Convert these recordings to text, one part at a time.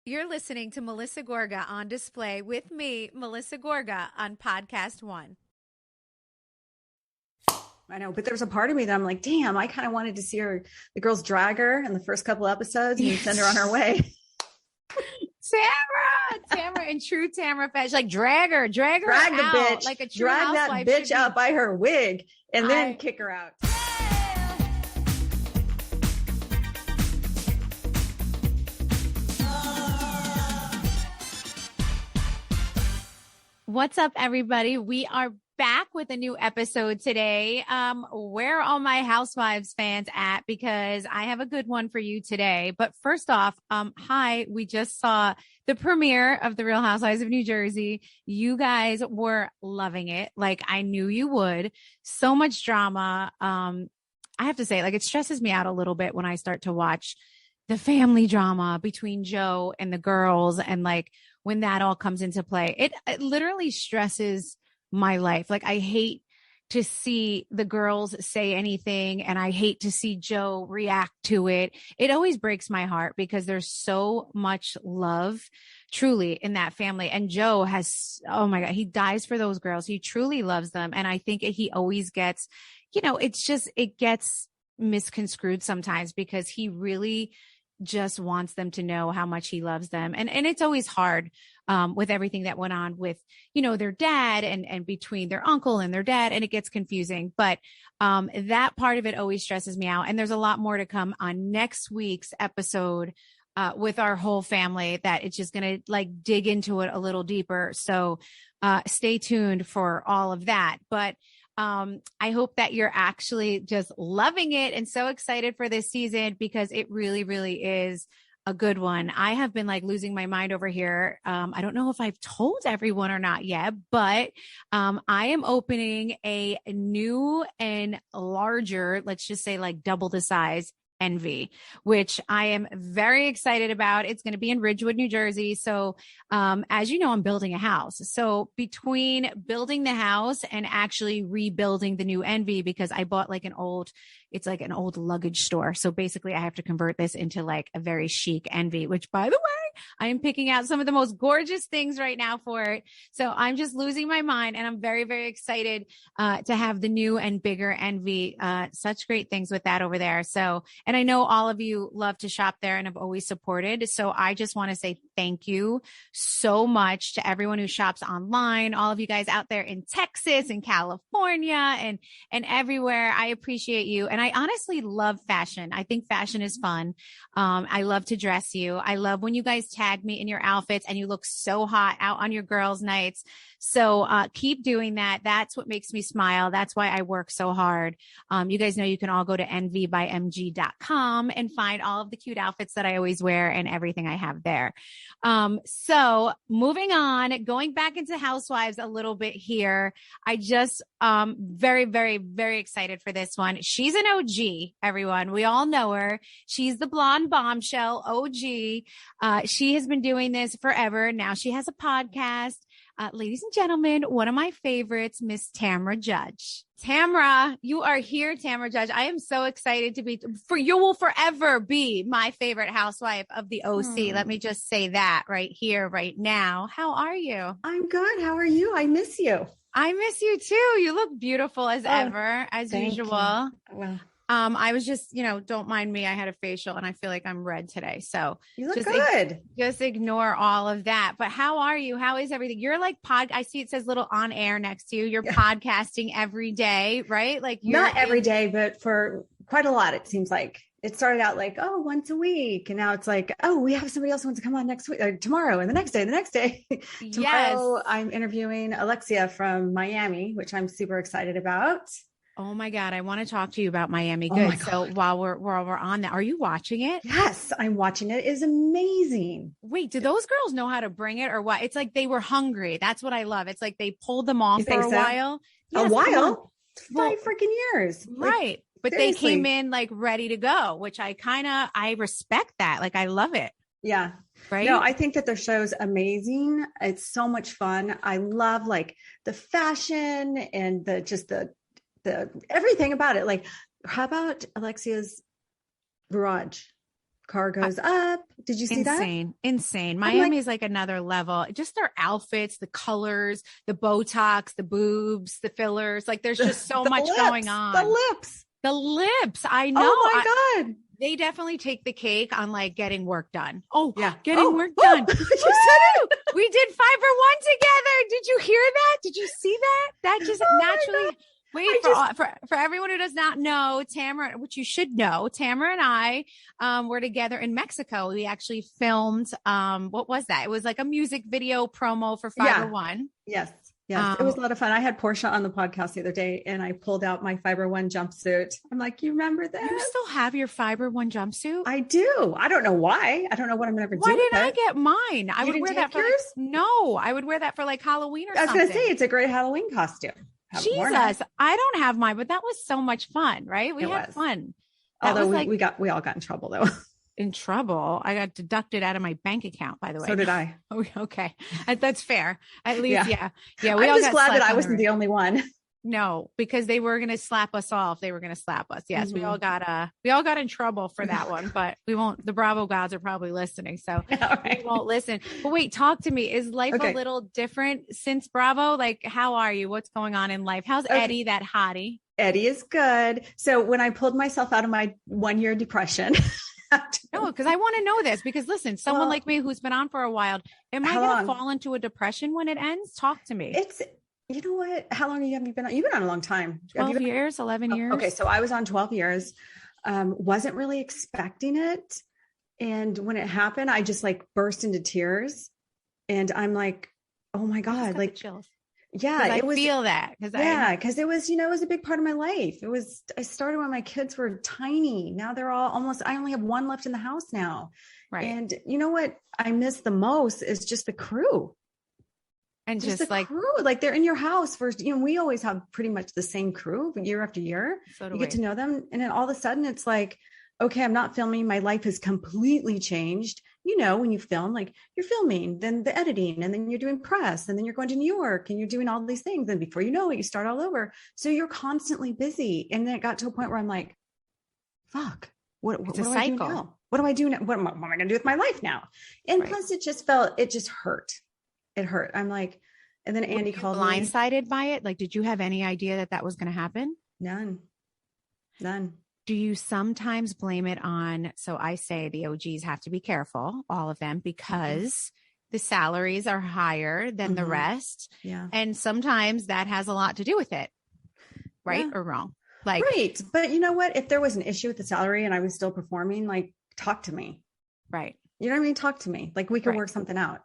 You're listening to Melissa Gorga on Display with me, Melissa Gorga, on Podcast One. I know, but there's a part of me that I'm like, damn, I kind of wanted to see the girls drag her in the first couple episodes and send her on her way. Tamra in true Tamra fashion, like drag her drag the out, bitch, like a true drag housewife that bitch out by her wig and then kick her out. What's up, everybody? We are back with a new episode today. Where are all my housewives fans at? Because I have a good one for you today. But first off, hi, we just saw the premiere of The Real Housewives of New Jersey. You guys were loving it. Like I knew you would. So much drama. I have to say, like, it stresses me out a little bit when I start to watch the family drama between Joe and the girls, and like when that all comes into play, it literally stresses my life. Like I hate to see the girls say anything, and I hate to see Joe react to it. It always breaks my heart because there's so much love truly in that family. And Joe has, oh my God, he dies for those girls. He truly loves them. And I think he always gets, it gets misconstrued sometimes because he really just wants them to know how much he loves them. And it's always hard with everything that went on with, their dad and between their uncle and their dad, and it gets confusing. But that part of it always stresses me out. And there's a lot more to come on next week's episode with our whole family that it's just going to like dig into it a little deeper. So stay tuned for all of that. But I hope that you're actually just loving it and so excited for this season because it really, really is a good one. I have been like losing my mind over here. I don't know if I've told everyone or not yet, but I am opening a new and larger, let's just say like double the size Envy, which I am very excited about. It's going to be in Ridgewood, New Jersey. So, as you know, I'm building a house. So between building the house and actually rebuilding the new Envy, because I bought like it's like an old luggage store. So basically I have to convert this into like a very chic Envy, which by the way, I am picking out some of the most gorgeous things right now for it. So I'm just losing my mind, and I'm very, very excited, to have the new and bigger Envy, such great things with that over there. So, and I know all of you love to shop there and have always supported. So I just want to say thank you so much to everyone who shops online, all of you guys out there in Texas and California and everywhere. I appreciate you. And I honestly love fashion. I think fashion is fun. I love to dress you. I love when you guys tag me in your outfits and you look so hot out on your girls' nights. So keep doing that. That's what makes me smile. That's why I work so hard. You guys know you can all go to envybymg.com and find all of the cute outfits that I always wear and everything I have there. So moving on, going back into Housewives a little bit here. I just very, very, very excited for this one. She's an OG, everyone. We all know her. She's the blonde bombshell OG. She has been doing this forever. Now she has a podcast. Ladies and gentlemen, one of my favorites, Miss Tamra Judge. Tamra, you are here, Tamra Judge. I am so excited you will forever be my favorite housewife of the OC. Let me just say that right here, right now. How are you? I'm good. How are you? I miss you. I miss you too. You look beautiful as ever, as usual. Well, I was just, don't mind me. I had a facial and I feel like I'm red today. So you look good. Just ignore all of that. But how are you? How is everything? You're like I see it says little on air next to you. You're podcasting every day, right? Like not every day, but for quite a lot, it seems like. It started out like, once a week. And now it's like, we have somebody else who wants to come on next week or tomorrow and the next day. Tomorrow, yes. I'm interviewing Alexia from Miami, which I'm super excited about. Oh my God. I want to talk to you about Miami. Good. So while we're on that, are you watching it? Yes, I'm watching it. It is amazing. Wait, do those girls know how to bring it or what? It's like they were hungry. That's what I love. It's like they pulled them off for a while. Yes, a while? 5 freaking years. Right. But seriously. They came in like ready to go, which I respect that. Like, I love it. Yeah. Right. No, I think that their show's amazing. It's so much fun. I love like the fashion and the everything about it. Like, how about Alexia's garage? car goes up. Did you see that? Insane. Miami is like another level. Just their outfits, the colors, the Botox, the boobs, the fillers. Like there's just so much going on. The lips. I know. Oh my God. They definitely take the cake on like getting work done. Oh, yeah. Work done. You said it. We did Fiber One together. Did you hear that? Did you see that? That just naturally. Wait, for everyone who does not know, Tamra, which you should know, Tamra and I were together in Mexico. We actually filmed, what was that? It was like a music video promo for Fiber One. Yes. It was a lot of fun. I had Portia on the podcast the other day and I pulled out my Fiber One jumpsuit. I'm like, you remember that? You still have your Fiber One jumpsuit? I do. I don't know why. I don't know what I'm going to do. Why didn't I get mine? I would wear that for I would wear that for like Halloween or something. I was going to say, it's a great Halloween costume. Jesus, I don't have mine, but that was so much fun, right? We had fun. Although we all got in trouble though. In trouble? I got deducted out of my bank account, by the way. So did I. Oh, okay. That's fair. At least, yeah. I'm just glad that I wasn't the only one. No, because they were going to slap us all if they were going to slap us. Yes, we all got in trouble for that one, but we won't. The Bravo gods are probably listening, so we won't listen. But wait, talk to me. Is life a little different since Bravo? Like, how are you? What's going on in life? How's Eddie, that hottie? Eddie is good. So when I pulled myself out of my 1-year depression. No, because I want to know this because listen, someone like me who's been on for a while, am I going to fall into a depression when it ends? Talk to me. You know what? How long have you been on? You've been on a long time. 12 years, 11 years. Okay. So I was on 12 years. Wasn't really expecting it. And when it happened, I just like burst into tears and I'm like, oh my God, like chills. Yeah. I feel that. Cause it was, it was a big part of my life. I started when my kids were tiny. Now they're all I only have one left in the house now. Right. And you know what I miss the most is just the crew. And just the like crew, like they're in your house first. We always have pretty much the same crew year after year. You get to know them. And then all of a sudden it's like, okay, I'm not filming. My life has completely changed. When you film, like you're filming, then the editing, and then you're doing press, and then you're going to New York and you're doing all these things. And before you know it, you start all over. So you're constantly busy. And then it got to a point where I'm like, fuck, what do I do now? What do I do now? What am I going to do with my life now? And plus it just hurt. It hurt. I'm like, and then Andy called me. Blindsided by it? Like, did you have any idea that was going to happen? None. Do you sometimes blame it on, so I say the OGs have to be careful, all of them, because the salaries are higher than the rest. Yeah. And sometimes that has a lot to do with it. Right or wrong? Right. But you know what? If there was an issue with the salary and I was still performing, like talk to me. Right. You know what I mean? Talk to me. Like we could work something out.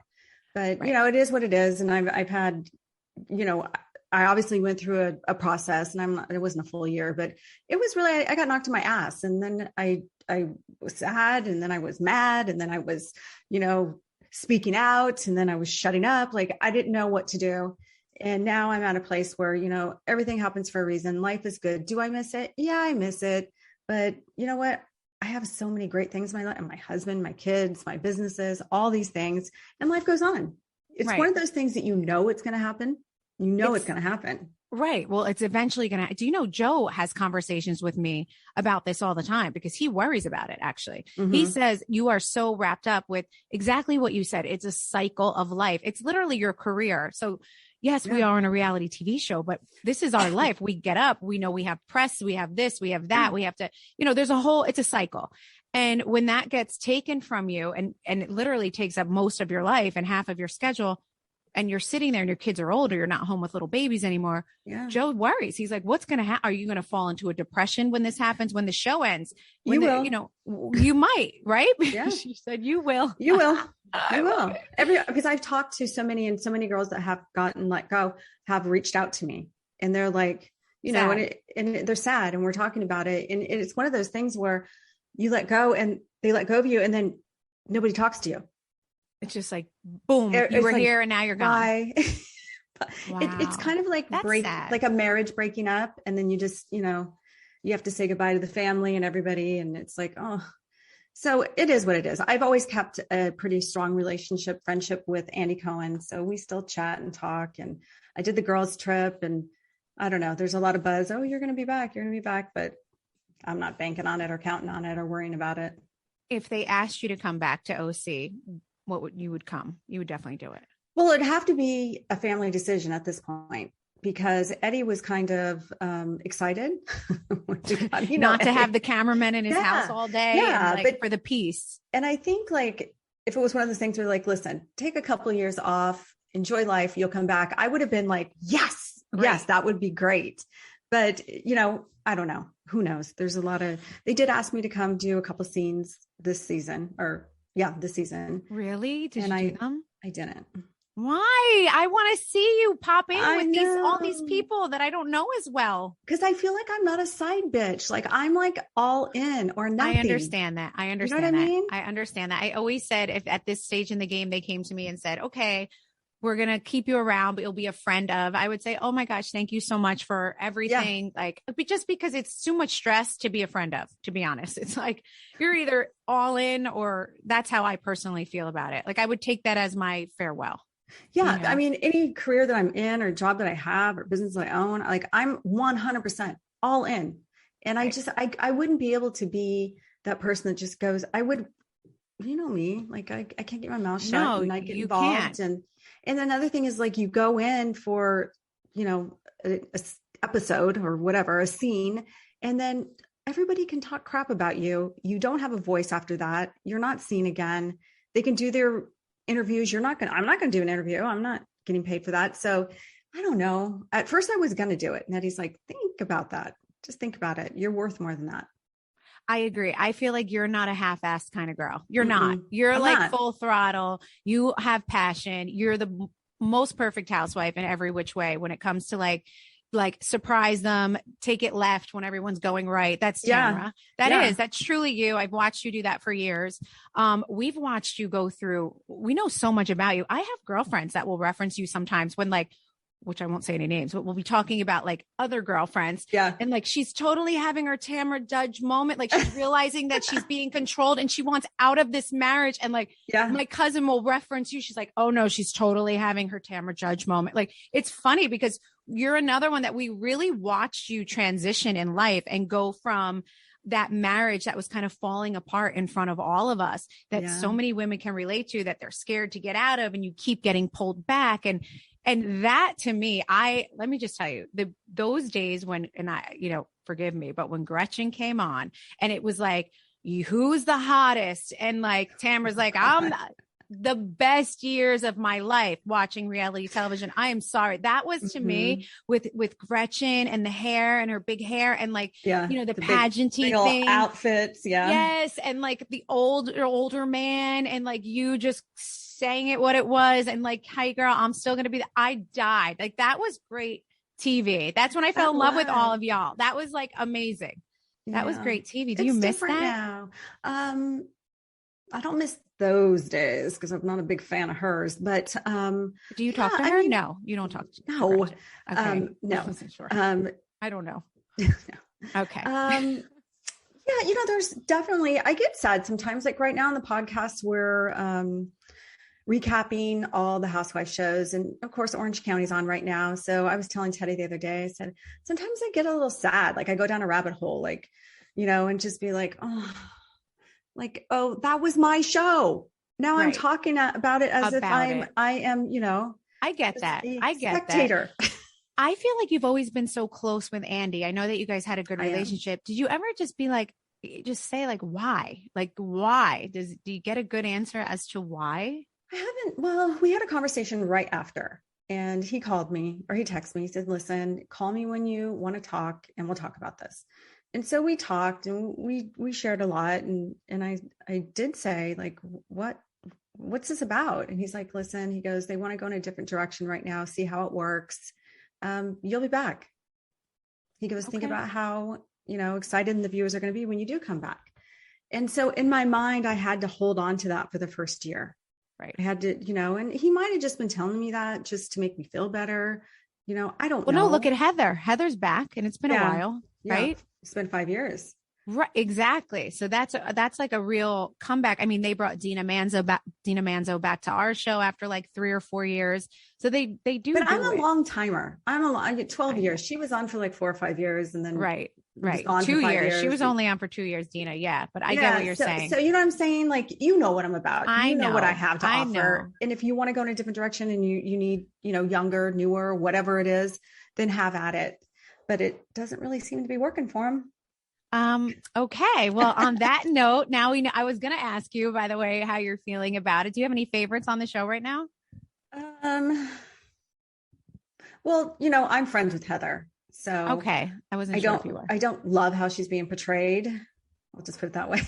But, it is what it is. And I've had, I obviously went through a process and it wasn't a full year, but it was really, I got knocked in my ass and then I was sad and then I was mad and then I was, speaking out and then I was shutting up. Like I didn't know what to do. And now I'm at a place where, everything happens for a reason. Life is good. Do I miss it? Yeah, I miss it. But you know what? I have so many great things in my life, my husband, my kids, my businesses, all these things, and life goes on. It's one of those things that it's going to happen. It's going to happen. Right. Well, it's eventually going to, do you know, Joe has conversations with me about this all the time because he worries about it. Actually, he says you are so wrapped up with exactly what you said. It's a cycle of life. It's literally your career. So yes, we are on a reality TV show, but this is our life. We get up, we know we have press, we have this, we have that, we have to, there's it's a cycle. And when that gets taken from you and it literally takes up most of your life and half of your schedule and you're sitting there and your kids are older, you're not home with little babies anymore. Yeah. Joe worries. He's like, what's going to happen? Are you going to fall into a depression when this happens, when the show ends? You might, right? Yeah. She said, you will. You will. I will. Because I've talked to so many girls that have gotten let go have reached out to me and they're like, and they're sad and we're talking about it. And it's one of those things where you let go and they let go of you and then nobody talks to you. It's just like, boom, you were here and now you're gone. Wow. It's kind of like like a marriage breaking up. And then you just, you have to say goodbye to the family and everybody. And it's like, oh, so it is what it is. I've always kept a pretty strong friendship with Andy Cohen. So we still chat and talk. And I did the girls trip and I don't know, there's a lot of buzz. Oh, you're going to be back. But I'm not banking on it or counting on it or worrying about it. If they asked you to come back to OC, you would come? You would definitely do it. Well, it'd have to be a family decision at this point, because Eddie was kind of excited not to have the cameraman in his house all day, but for the peace. And I think like if it was one of those things where like, listen, take a couple of years off, enjoy life, you'll come back, I would have been like, yes, that would be great. But I don't know. Who knows? There's they did ask me to come do a couple scenes this season. Really? Did you do them? I didn't. Why? I want to see you pop in with all these people that I don't know as well. Because I feel like I'm not a side bitch. Like I'm like all in or nothing. I understand that. You know what I mean? I understand that. I always said if at this stage in the game they came to me and said, okay, we're going to keep you around, but you'll be a friend of, I would say, oh my gosh, thank you so much for everything. Yeah. Like, just because it's too much stress to be a friend of, to be honest. It's like, you're either all in, or that's how I personally feel about it. Like I would take that as my farewell. Yeah. I mean, any career that I'm in or job that I have or business that I own, like I'm 100% all in. And I wouldn't be able to be that person that just goes, I would, you know me, like I can't get my mouth shut and I get involved. Can't. And another thing is like, you go in for, a episode or whatever, a scene, and then everybody can talk crap about you. You don't have a voice after that. You're not seen again. They can do their interviews. I'm not going to do an interview. I'm not getting paid for that. So I don't know. At first I was going to do it. And Eddie's like, think about that. Just think about it. You're worth more than that. I agree. I feel like you're not a half-assed kind of girl. You're not. You're full throttle. You have passion. You're the most perfect housewife in every which way when it comes to like surprise them, take it left when everyone's going right. That's Tamra. That's truly you. I've watched you do that for years. We've watched you go through, we know so much about you. I have girlfriends that will reference you sometimes when which I won't say any names, but we'll be talking about like other girlfriends. Yeah. And like, she's totally having her Tamra Judge moment. Like she's realizing that she's being controlled and she wants out of this marriage. And like, my cousin will reference you. She's like, oh no, she's totally having her Tamra Judge moment. Like, it's funny because you're another one that we really watched you transition in life and go from that marriage that was kind of falling apart in front of all of us, that so many women can relate to, that they're scared to get out of, and you keep getting pulled back. And that to me, let me just tell you, those days when, and I, forgive me, but when Gretchen came on and it was like, who's the hottest? And like, Tamra's like, I'm the best years of my life watching reality television. I am sorry. That was to me with Gretchen and the hair and her big hair and like, the pageanty big thing. Outfits. Yeah. Yes. And like the older man and like you just saying it what it was. And like, hi girl, I'm still going to be I died. Like that was great TV. That's when I fell in love with all of y'all. That was like amazing. That was great TV. Do you miss that? Now. I don't miss those days because I'm not a big fan of hers, but, do you talk to her? No, you don't talk to her. No. Okay. No. I wasn't sure. I don't know. No. Okay. Yeah, there's definitely, I get sad sometimes, like right now on the podcast, we're, recapping all the housewife shows. And of course, Orange County's on right now. So I was telling Teddy the other day, I said, sometimes I get a little sad. Like I go down a rabbit hole, like, and just be like, oh, that was my show. Now I'm talking about it as if I am, I get that. I get spectator. That. I feel like you've always been so close with Andy. I know that you guys had a good relationship. Did you ever just be like, just say like, why? Like, why? Do you get a good answer as to why? I haven't. Well, we had a conversation right after, and he called me or he texted me. He said, listen, call me when you want to talk and we'll talk about this. And so we talked and we shared a lot. And I did say like, what's this about? And he's like, listen, he goes, they want to go in a different direction right now. See how it works. You'll be back. He goes, think about how, excited the viewers are going to be when you do come back. And so in my mind, I had to hold on to that for the first year. Right. I had to, and he might've just been telling me that just to make me feel better. I don't know. No, look at Heather. Heather's back and it's been a while, right? It's been 5 years. Right. Exactly. So that's like a real comeback. I mean, they brought Dina Manzo back to our show after like 3 or 4 years. So they do. But I'm a long timer. I get 12 years. She was on for like 4 or 5 years and then Right. gone 2 for 5 years. years. She was only on for 2 years, Dina. Yeah. But I get what you're saying. So you know what I'm saying? Like, you know what I'm about. I know what I have to offer. know. And if you want to go in a different direction and you need, younger, newer, whatever it is, then have at it. But it doesn't really seem to be working for them. Okay. Well, on that note, now we know, I was going to ask you, by the way, how you're feeling about it. Do you have any favorites on the show right now? Well, I'm friends with Heather. So okay. I wasn't sure if you were. I don't love how she's being portrayed. I'll just put it that way.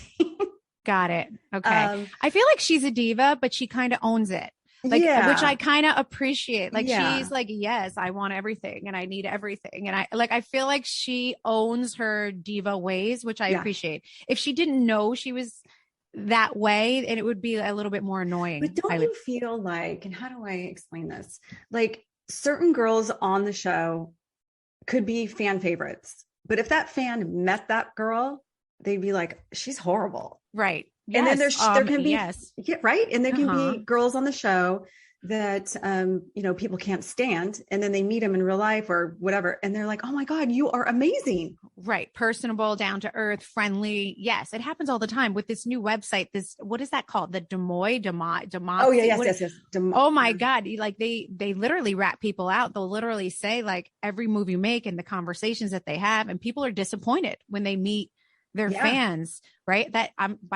Got it. Okay. I feel like she's a diva, but she kind of owns it. Like, which I kind of appreciate. Like, she's like, yes, I want everything and I need everything. And I feel like she owns her diva ways, which I appreciate. If she didn't know she was that way, and it would be a little bit more annoying. But don't you feel like, and how do I explain this? Like, certain girls on the show could be fan favorites, but if that fan met that girl, they'd be like, she's horrible. Right. Yes. And then there can be, right. And there can be girls on the show that, people can't stand. And then they meet them in real life or whatever. And they're like, oh my God, you are amazing. Right. Personable, down to earth, friendly. Yes. It happens all the time with this new website. What is that called? The Demoy. Oh yeah. Yes. Oh my God. Like they literally rat people out. They'll literally say like every move you make and the conversations that they have, and people are disappointed when they meet their fans, right? By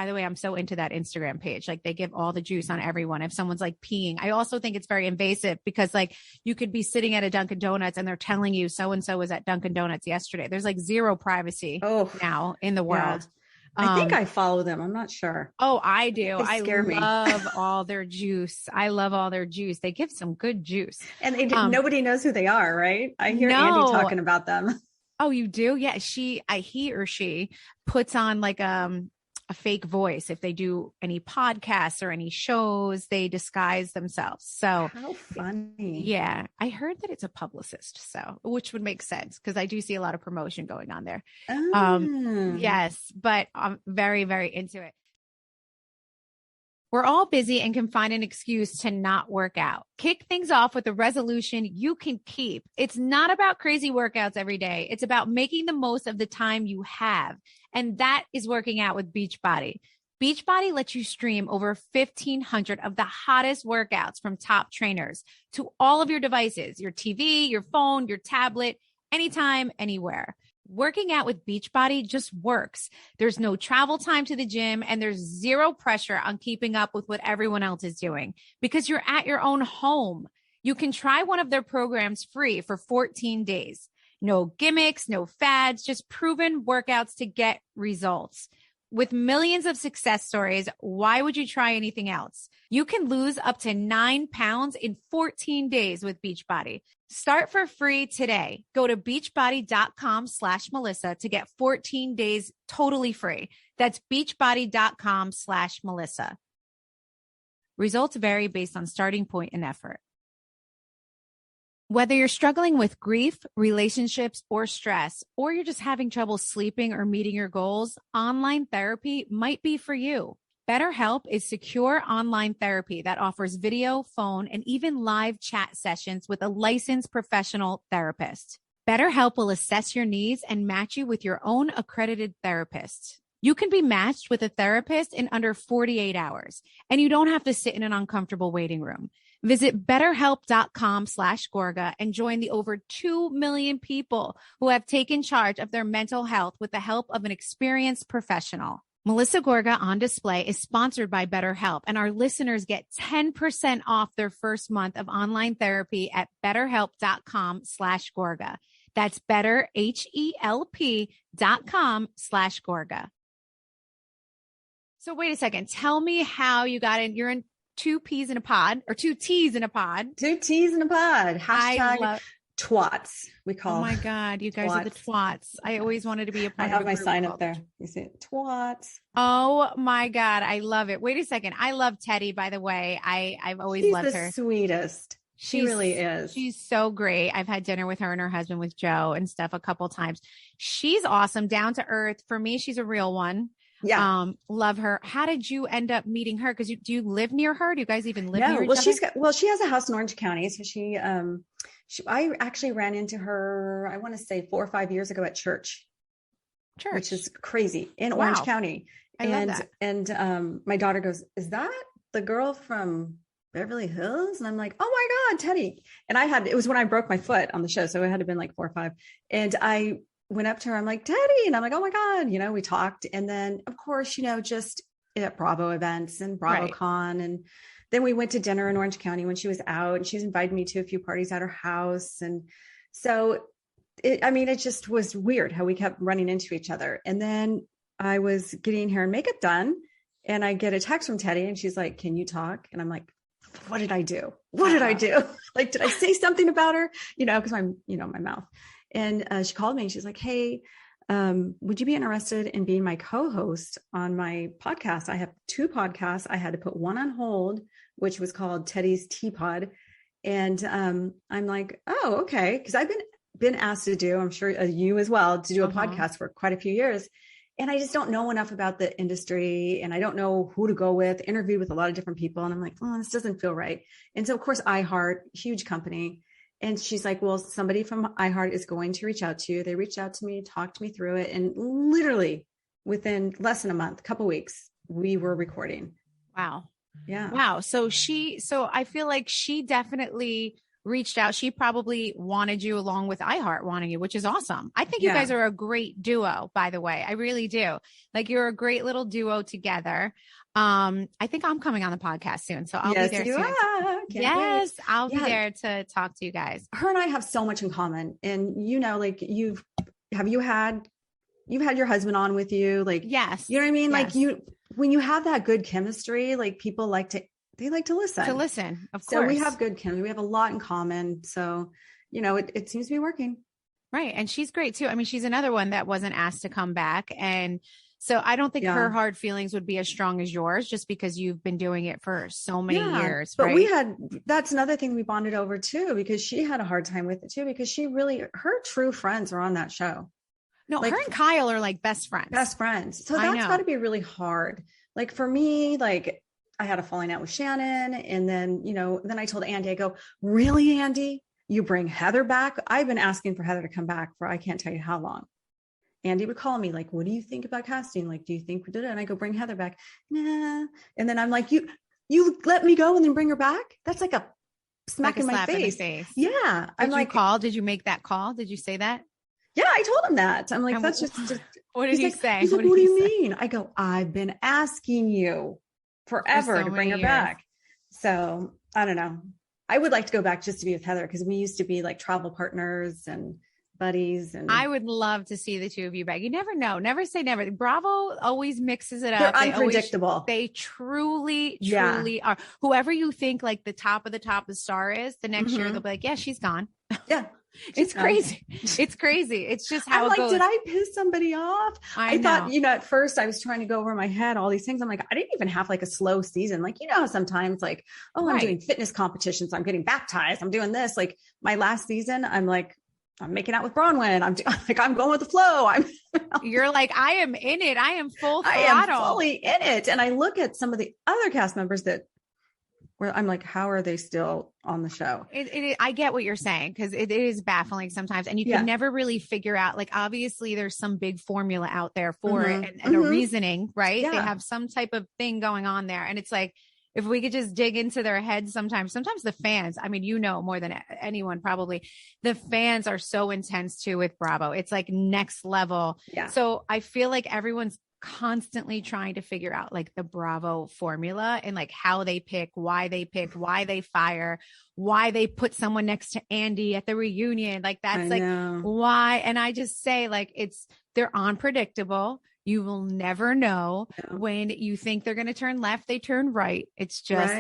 the way, I'm so into that Instagram page. Like they give all the juice on everyone. If someone's like peeing, I also think it's very invasive because like you could be sitting at a Dunkin' Donuts and they're telling you so-and-so was at Dunkin' Donuts yesterday. There's like zero privacy now in the world. I think I follow them. I'm not sure. Oh, I do. I love all their juice. I love all their juice. They give some good juice. And nobody knows who they are, right? I hear Andy talking about them. Oh, you do? Yeah. He or she puts on like a fake voice. If they do any podcasts or any shows, they disguise themselves. So how funny. Yeah. I heard that it's a publicist. So, which would make sense because I do see a lot of promotion going on there. Yes, but I'm very, very into it. We're all busy and can find an excuse to not work out. Kick things off with a resolution you can keep. It's not about crazy workouts every day. It's about making the most of the time you have. And that is working out with Beachbody. Beachbody lets you stream over 1,500 of the hottest workouts from top trainers to all of your devices, your TV, your phone, your tablet, anytime, anywhere. Working out with Beachbody just works. There's no travel time to the gym and there's zero pressure on keeping up with what everyone else is doing because you're at your own home. You can try one of their programs free for 14 days. No gimmicks, no fads, just proven workouts to get results. With millions of success stories, why would you try anything else? You can lose up to 9 pounds in 14 days with Beachbody. Start for free today. Go to beachbody.com/Melissa to get 14 days totally free. That's beachbody.com/Melissa. Results vary based on starting point and effort. Whether you're struggling with grief, relationships, or stress, or you're just having trouble sleeping or meeting your goals, online therapy might be for you. BetterHelp is secure online therapy that offers video, phone, and even live chat sessions with a licensed professional therapist. BetterHelp will assess your needs and match you with your own accredited therapist. You can be matched with a therapist in under 48 hours, and you don't have to sit in an uncomfortable waiting room. Visit betterhelp.com/Gorga and join the over 2 million people who have taken charge of their mental health with the help of an experienced professional. Melissa Gorga on Display is sponsored by BetterHelp, and our listeners get 10% off their first month of online therapy at betterhelp.com/Gorga. That's betterhelp.com/Gorga. So wait a second. Tell me how you got in. You're in 2 peas in a pod or 2 teas in a pod. 2 teas in a pod. Hashtag twats. We call. Oh my God. You guys are the twats. I always wanted to be a part of I have my sign up there. You see it? Twats. Oh my God. I love it. Wait a second. I love Teddy, by the way. I've always loved her. She's the sweetest. She really is. She's so great. I've had dinner with her and her husband, with Joe and stuff, a couple times. She's awesome. Down to earth. For me, she's a real one. Yeah. Love her. How did you end up meeting her? Because do you live near her? Do you guys even live near each other? She has a house in Orange County. So I actually ran into her, I want to say 4 or 5 years ago at church. church, which is crazy, in Orange County. I love that. And my daughter goes, is that the girl from Beverly Hills? And I'm like, oh my God, Teddy. And it was when I broke my foot on the show. So it had to have been like 4 or 5. And I went up to her, I'm like, Teddy. And I'm like, oh my God, we talked. And then of course, just at Bravo events and BravoCon. And then we went to dinner in Orange County when she was out, and she's invited me to a few parties at her house. And so it just was weird how we kept running into each other. And then I was getting hair and makeup done, and I get a text from Teddy, and she's like, can you talk? And I'm like, what did I do? What did I do? Like, did I say something about her? Because I'm, my mouth. And she called me and she's like, hey, would you be interested in being my co-host on my podcast? I have 2 podcasts. I had to put one on hold, which was called Teddy's Teapot. And I'm like, oh, okay. Because I've been asked to do, I'm sure you as well, to do a podcast for quite a few years. And I just don't know enough about the industry, and I don't know who to go with, interviewed with a lot of different people. And I'm like, oh, this doesn't feel right. And so of course, iHeart, huge company. And she's like, well, somebody from iHeart is going to reach out to you. They reached out to me, talked me through it. And literally within less than a month, couple weeks, we were recording. Wow. Yeah. Wow. So I feel like she definitely reached out. She probably wanted you along with iHeart wanting you, which is awesome. I think you guys are a great duo, by the way. I really do. Like, you're a great little duo together. I think I'm coming on the podcast soon, so I'll be there soon. Yes, I'll be there to talk to you guys. Her and I have so much in common, and like you've had your husband on with you, like, yes, you know what I mean? Yes. Like, when you have that good chemistry, like, people they like to listen. Of course. So we have good chemistry. We have a lot in common. So, it seems to be working. Right. And she's great too. I mean, she's another one that wasn't asked to come back. And so I don't think her hard feelings would be as strong as yours, just because you've been doing it for so many years. But that's another thing we bonded over too, because she had a hard time with it too, because her true friends are on that show. No, like, her and Kyle are like best friends. So that's got to be really hard. Like, for me, like, I had a falling out with Shannon. And then, then I told Andy, I go, really, Andy, you bring Heather back? I've been asking for Heather to come back for, I can't tell you how long. Andy would call me like, what do you think about casting? Like, do you think we did it? And I go, bring Heather back. Nah. And then I'm like, you let me go and then bring her back? That's like a smack in my face. Yeah. Did you make that call? Did you say that? Yeah, I told him that. I'm like, that's just what did he say? He's like, what do you mean? I go, I've been asking you forever to bring her back. So I don't know. I would like to go back just to be with Heather, because we used to be like travel partners and buddies. And I would love to see the two of you back. You never know. Never say never. Bravo always mixes it up. They're unpredictable. They truly are. Whoever you think like the top of the star is, the next year they'll be like, yeah, she's gone. Yeah. It's crazy. It's crazy. It's just how I'm it like, goes. did I piss somebody off? I thought, at first I was trying to go over my head, all these things. I'm like, I didn't even have like a slow season. Like, how sometimes like, I'm doing fitness competitions. I'm getting baptized. I'm doing this. Like, my last season, I'm like, I'm making out with Bronwyn. I'm going with the flow. You're like, I am in it. I am full throttle. I am fully in it. And I look at some of the other cast members where I'm like, how are they still on the show? I get what you're saying, because it is baffling sometimes, and you can never really figure out, like, obviously there's some big formula out there for it and a reasoning, right? Yeah. They have some type of thing going on there. And it's like, if we could just dig into their heads sometimes the fans, I mean, more than anyone, probably the fans are so intense too with Bravo. It's like next level. Yeah. So I feel like everyone's constantly trying to figure out like the Bravo formula and like how they pick, why they fire, why they put someone next to Andy at the reunion. Like, that's like why. And I just say, like, they're unpredictable. You will never know. When you think they're going to turn left, they turn right. It's just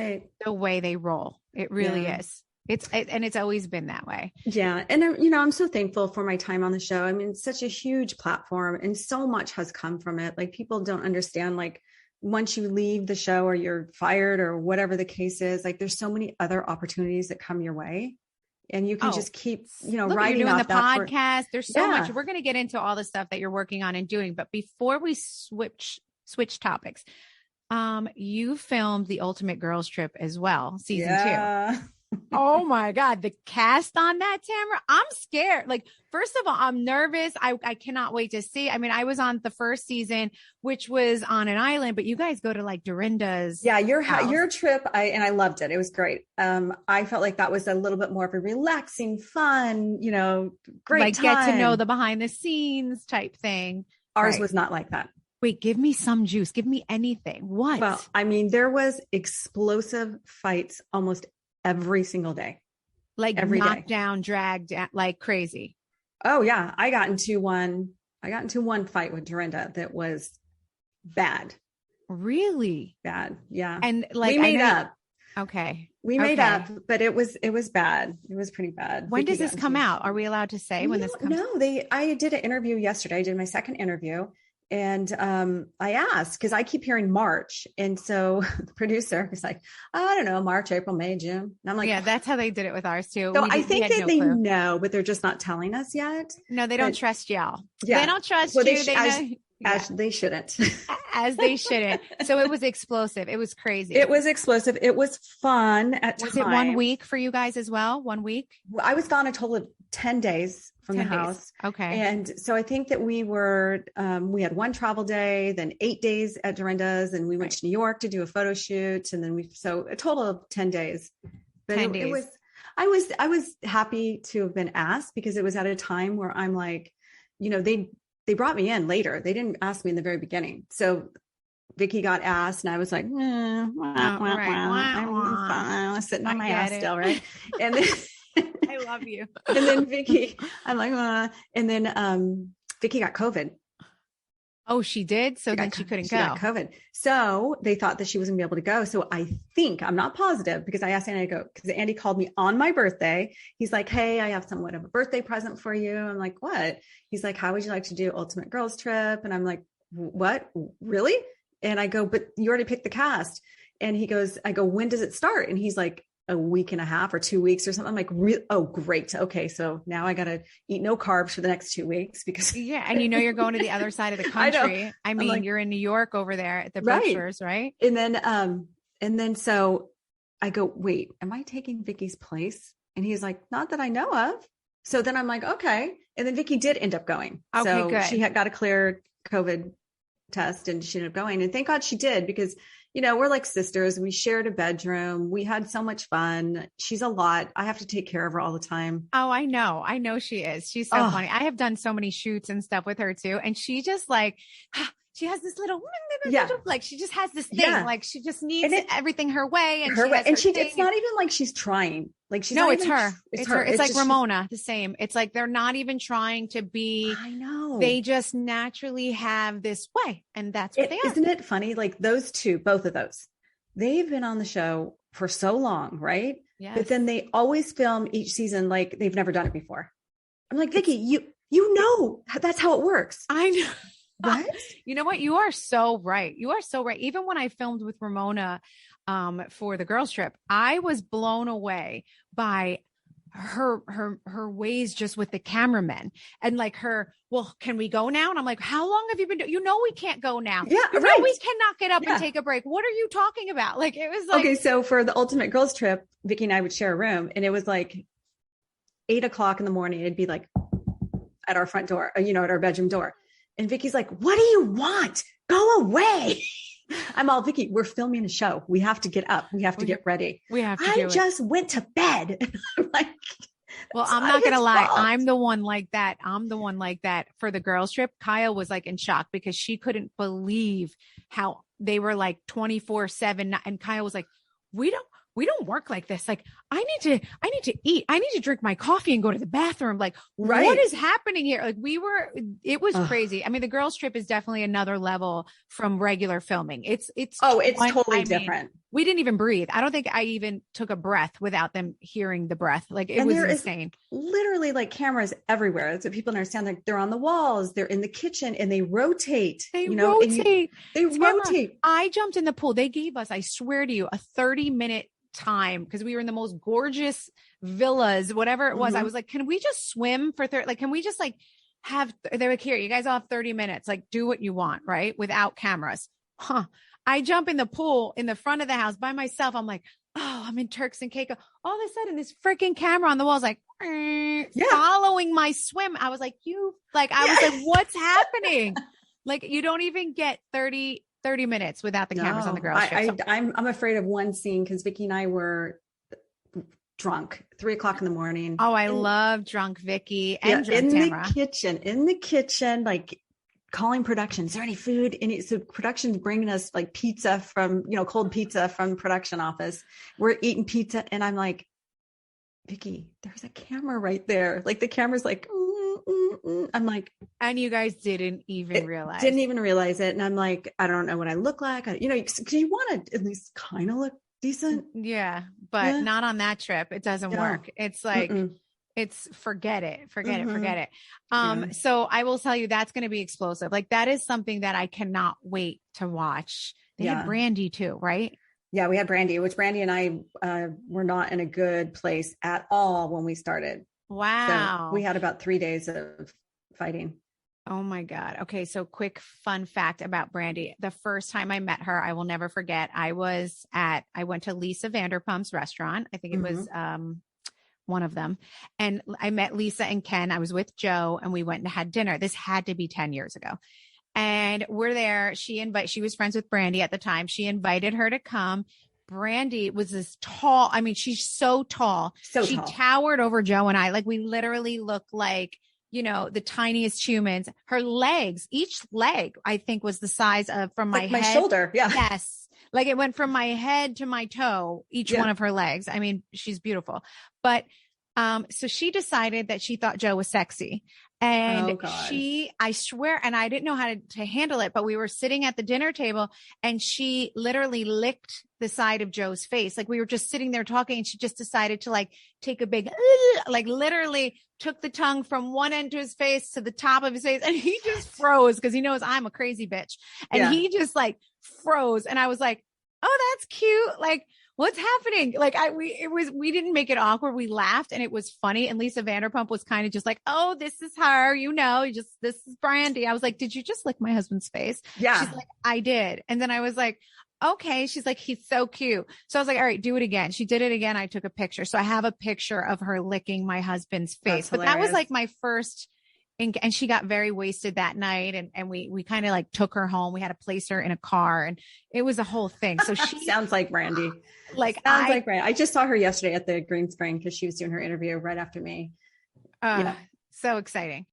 the way they roll. It really is. And it's always been that way. Yeah. And, I'm so thankful for my time on the show. I mean, it's such a huge platform and so much has come from it. Like, people don't understand, like, once you leave the show or you're fired or whatever the case is, like, there's so many other opportunities that come your way. And you can just keep, writing doing off the podcast. There's so much. We're going to get into all the stuff that you're working on and doing. But before we switch topics, you filmed The Ultimate Girls Trip as well, season 2. Oh my God. The cast on that, Tamra. I'm scared. Like, first of all, I'm nervous. I cannot wait to see. I mean, I was on the first season, which was on an island, but you guys go to like Dorinda's. Yeah, house. your trip, I loved it. It was great. I felt like that was a little bit more of a relaxing, fun, great Like time. get to know the behind the scenes type thing. Ours was not like that. Wait, give me some juice. Give me anything. What? Well, I mean, there was explosive fights almost every single day. Like every knocked day. down, dragged down, like crazy. Oh yeah. I got into one fight with Dorinda that was bad. Really? Bad. Yeah. And like we made up. Okay. We made up, but it was bad. It was pretty bad. When does this come out? Are we allowed to say when this comes out? No, I did an interview yesterday. I did my second interview. And I asked, because I keep hearing March. And so the producer was like, oh, I don't know, March, April, May, June. And I'm like, yeah, that's how they did it with ours too. So I think that they know, but they're just not telling us yet. No, they don't trust y'all. Yeah. They don't trust you. As they shouldn't. As they shouldn't. So it was explosive. It was crazy. It was explosive. It was fun at times. Was it 1 week for you guys as well? 1 week? I was gone a total of 10 days from the house. Okay. And so I think that we had one travel day, then 8 days at Dorinda's, and we went to New York to do a photo shoot. And then so a total of 10 days. But I was happy to have been asked, because it was at a time where I'm like, they brought me in later. They didn't ask me in the very beginning. So Vicky got asked and I was like, I'm sitting on my ass still. Right. And then I love you. And then Vicky, I'm like, and then Vicky got COVID. Oh, she did? So then she couldn't go. She got COVID. So they thought that she wasn't gonna be able to go. So I think, I'm not positive, because I asked Andy to go, because Andy called me on my birthday. He's like, hey, I have somewhat of a birthday present for you. I'm like, what? He's like, how would you like to do Ultimate Girls Trip? And I'm like, what? Really? And I go, but you already picked the cast. And I go, when does it start? And he's like, a week and a half or 2 weeks or something. I'm like, oh, great. Okay. So now I got to eat no carbs for the next 2 weeks, because and you're going to the other side of the country. I mean, like, you're in New York over there at the Berkshires, right? And then so I go, wait, am I taking Vicky's place? And he's like, not that I know of. So then I'm like, okay. And then Vicky did end up going. Okay, so good. She got a clear COVID test and she ended up going. And thank God she did, because we're like sisters. We shared a bedroom. We had so much fun. She's a lot. I have to take care of her all the time. Oh, I know. I know she is. She's so funny. I have done so many shoots and stuff with her too. And she just like, she has this little, like she just has this thing. Like she just needs everything her way. And it's not even like she's trying. Like she's it's her. It's her. It's like Ramona, the same. It's like they're not even trying to be. I know. They just naturally have this way, and that's what they are. Isn't it funny? Like those two, both of those, they've been on the show for so long, right? Yeah. But then they always film each season like they've never done it before. I'm like, Vicky, you know that's how it works. I know. What? You know what? You are so right. You are so right. Even when I filmed with Ramona for the girls trip, I was blown away by her ways just with the cameramen and like well, can we go now? And I'm like, how long have you been doing? We can't go now. Yeah, we cannot get up and take a break. What are you talking about? Like, it was like, okay. So for the Ultimate Girls Trip, Vicky and I would share a room, and it was like 8:00 in the morning. It'd be like at our front door, at our bedroom door. And Vicky's like, what do you want? Go away. I'm all, Vicky, we're filming a show. We have to get up. We have to get ready. We have to I just went to bed. I'm like, well, I'm not going to lie. I'm the one like that. For the girls trip. Kyle was like in shock because she couldn't believe how they were like 24/7. And Kyle was like, we don't work like this. Like, I need to eat. I need to drink my coffee and go to the bathroom. Like, what is happening here? Like it was crazy. I mean, the girls trip is definitely another level from regular filming. It's totally different. We didn't even breathe. I don't think I even took a breath without them hearing the breath. Like it was insane. Literally like cameras everywhere. So people understand, like they're on the walls, they're in the kitchen, and they rotate. They rotate. Rotate. I jumped in the pool. They gave us, I swear to you, a 30-minute time because we were in the most gorgeous villas, whatever it was. I was like, can we just swim for 30? Like, can we just like they're like, here, you guys all have 30 minutes. Like, do what you want, right? Without cameras. I jump in the pool in the front of the house by myself. I'm like, oh, I'm in Turks and Caicos. All of a sudden, this freaking camera on the wall is like Yeah. following my swim. I was like, I was like, what's happening? Like, you don't even get 30 minutes without the cameras on the girls' trip. I'm afraid of one scene because Vicky and I were drunk, 3:00 in the morning. Oh, I love drunk Vicky and drunk Tamra. In the kitchen, like calling production. Is there any food? So production's bringing us like pizza from, cold pizza from production office. We're eating pizza. And I'm like, Vicky, there's a camera right there. Like the camera's like, I'm like, and you guys didn't even realize it. And I'm like, I don't know what I look like. Cause you want to at least kind of look decent. Yeah. But not on that trip. It doesn't work. It's like, forget it. So I will tell you, that's going to be explosive. Like that is something that I cannot wait to watch. They had Brandy too, right? Yeah, we had Brandy, which Brandy and I were not in a good place at all when we started. Wow. So we had about 3 days of fighting. Oh my God. Okay. So quick fun fact about Brandy. The first time I met her, I will never forget. I went to Lisa Vanderpump's restaurant. I think it was one of them. And I met Lisa and Ken. I was with Joe and we went and had dinner. This had to be 10 years ago. And we're there. She was friends with Brandy at the time. She invited her to come. Brandy was this tall. I mean, she's so tall. She towered over Joe and I. Like we literally look like, the tiniest humans. Her legs, each leg, I think was the size of from my head. My shoulder. Yeah. Yes. Like it went from my head to my toe, each one of her legs. I mean, she's beautiful. But so she decided that she thought Joe was sexy. And I swear, and I didn't know how to handle it, but we were sitting at the dinner table and she literally licked the side of Joe's face. Like we were just sitting there talking and she just decided to like take a big, like literally took the tongue from one end to his face to the top of his face. And he just froze because he knows I'm a crazy bitch. And he just like froze. And I was like, oh, that's cute. Like, what's happening? Like we didn't make it awkward. We laughed and it was funny. And Lisa Vanderpump was kind of just like, oh, this is her, this is Brandy. I was like, did you just lick my husband's face? Yeah. She's like, I did. And then I was like, okay. She's like, he's so cute. So I was like, all right, do it again. She did it again. I took a picture. So I have a picture of her licking my husband's face, but that was like my first. And she got very wasted that night. And we kind of like took her home. We had to place her in a car and it was a whole thing. So she sounds like Brandy. Like Brandy. I just saw her yesterday at the Green Spring because she was doing her interview right after me. So exciting.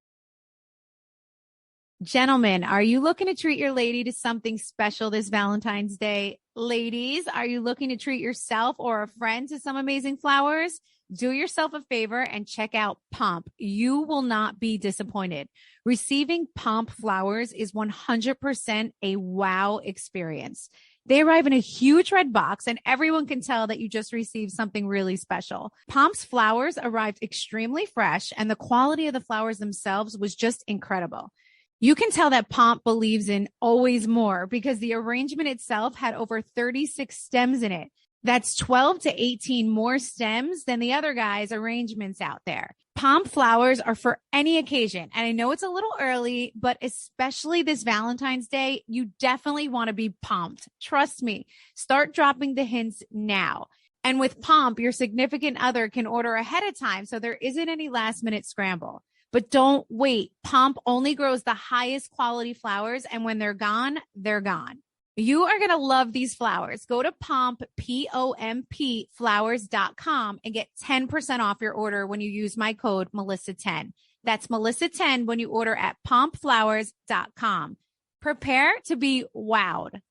Gentlemen, are you looking to treat your lady to something special this Valentine's Day? Ladies, are you looking to treat yourself or a friend to some amazing flowers? Do yourself a favor and check out Pomp. You will not be disappointed. Receiving Pomp flowers is 100% a wow experience. They arrive in a huge red box and everyone can tell that you just received something really special. Pomp's flowers arrived extremely fresh and the quality of the flowers themselves was just incredible. You can tell that Pomp believes in always more because the arrangement itself had over 36 stems in it. That's 12 to 18 more stems than the other guys' arrangements out there. Pomp flowers are for any occasion. And I know it's a little early, but especially this Valentine's Day, you definitely want to be pumped. Trust me. Start dropping the hints now. And with Pomp, your significant other can order ahead of time, so there isn't any last minute scramble. But don't wait. Pomp only grows the highest quality flowers, and when they're gone, they're gone. You are going to love these flowers. Go to Pomp, P-O-M-P, flowers.com and get 10% off your order when you use my code Melissa10. That's Melissa10 when you order at pompflowers.com. Prepare to be wowed.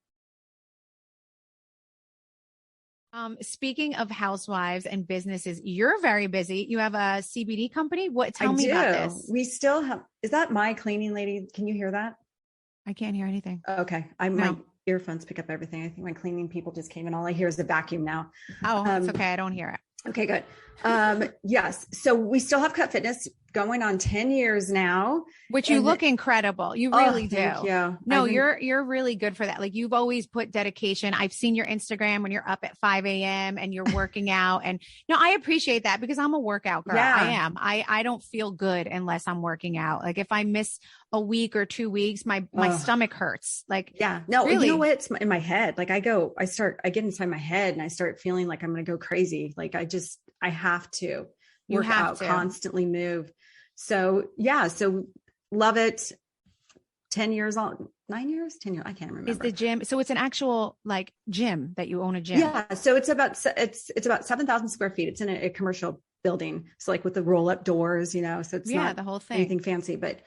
Speaking of housewives and businesses, you're very busy. You have a CBD company. Tell me about this. We still have, is that my cleaning lady? Can you hear that? I can't hear anything. Okay. My earphones pick up everything. I think my cleaning people just came and all I hear is the vacuum now. Oh, it's okay. I don't hear it. Okay, good. Yes. So we still have Cut Fitness going on 10 years now. Which you look incredible. You really do. Thank you. No, you're really good for that. Like you've always put dedication. I've seen your Instagram when you're up at 5 a.m. and you're working out. And no, I appreciate that because I'm a workout girl. Yeah. I am. I don't feel good unless I'm working out. Like if I miss a week or 2 weeks, my stomach hurts. Like, yeah, no, really. You know what? It's in my head. Like I get inside my head and I start feeling like I'm going to go crazy. Like I have to work out, constantly move. So yeah, so love it. 10 years on, 9 years, 10 years. I can't remember. Is the gym. So it's an actual like gym that you own a gym. Yeah. So it's about 7,000 square feet. It's in a commercial building. So like with the roll up doors, so it's not the whole thing, anything fancy, but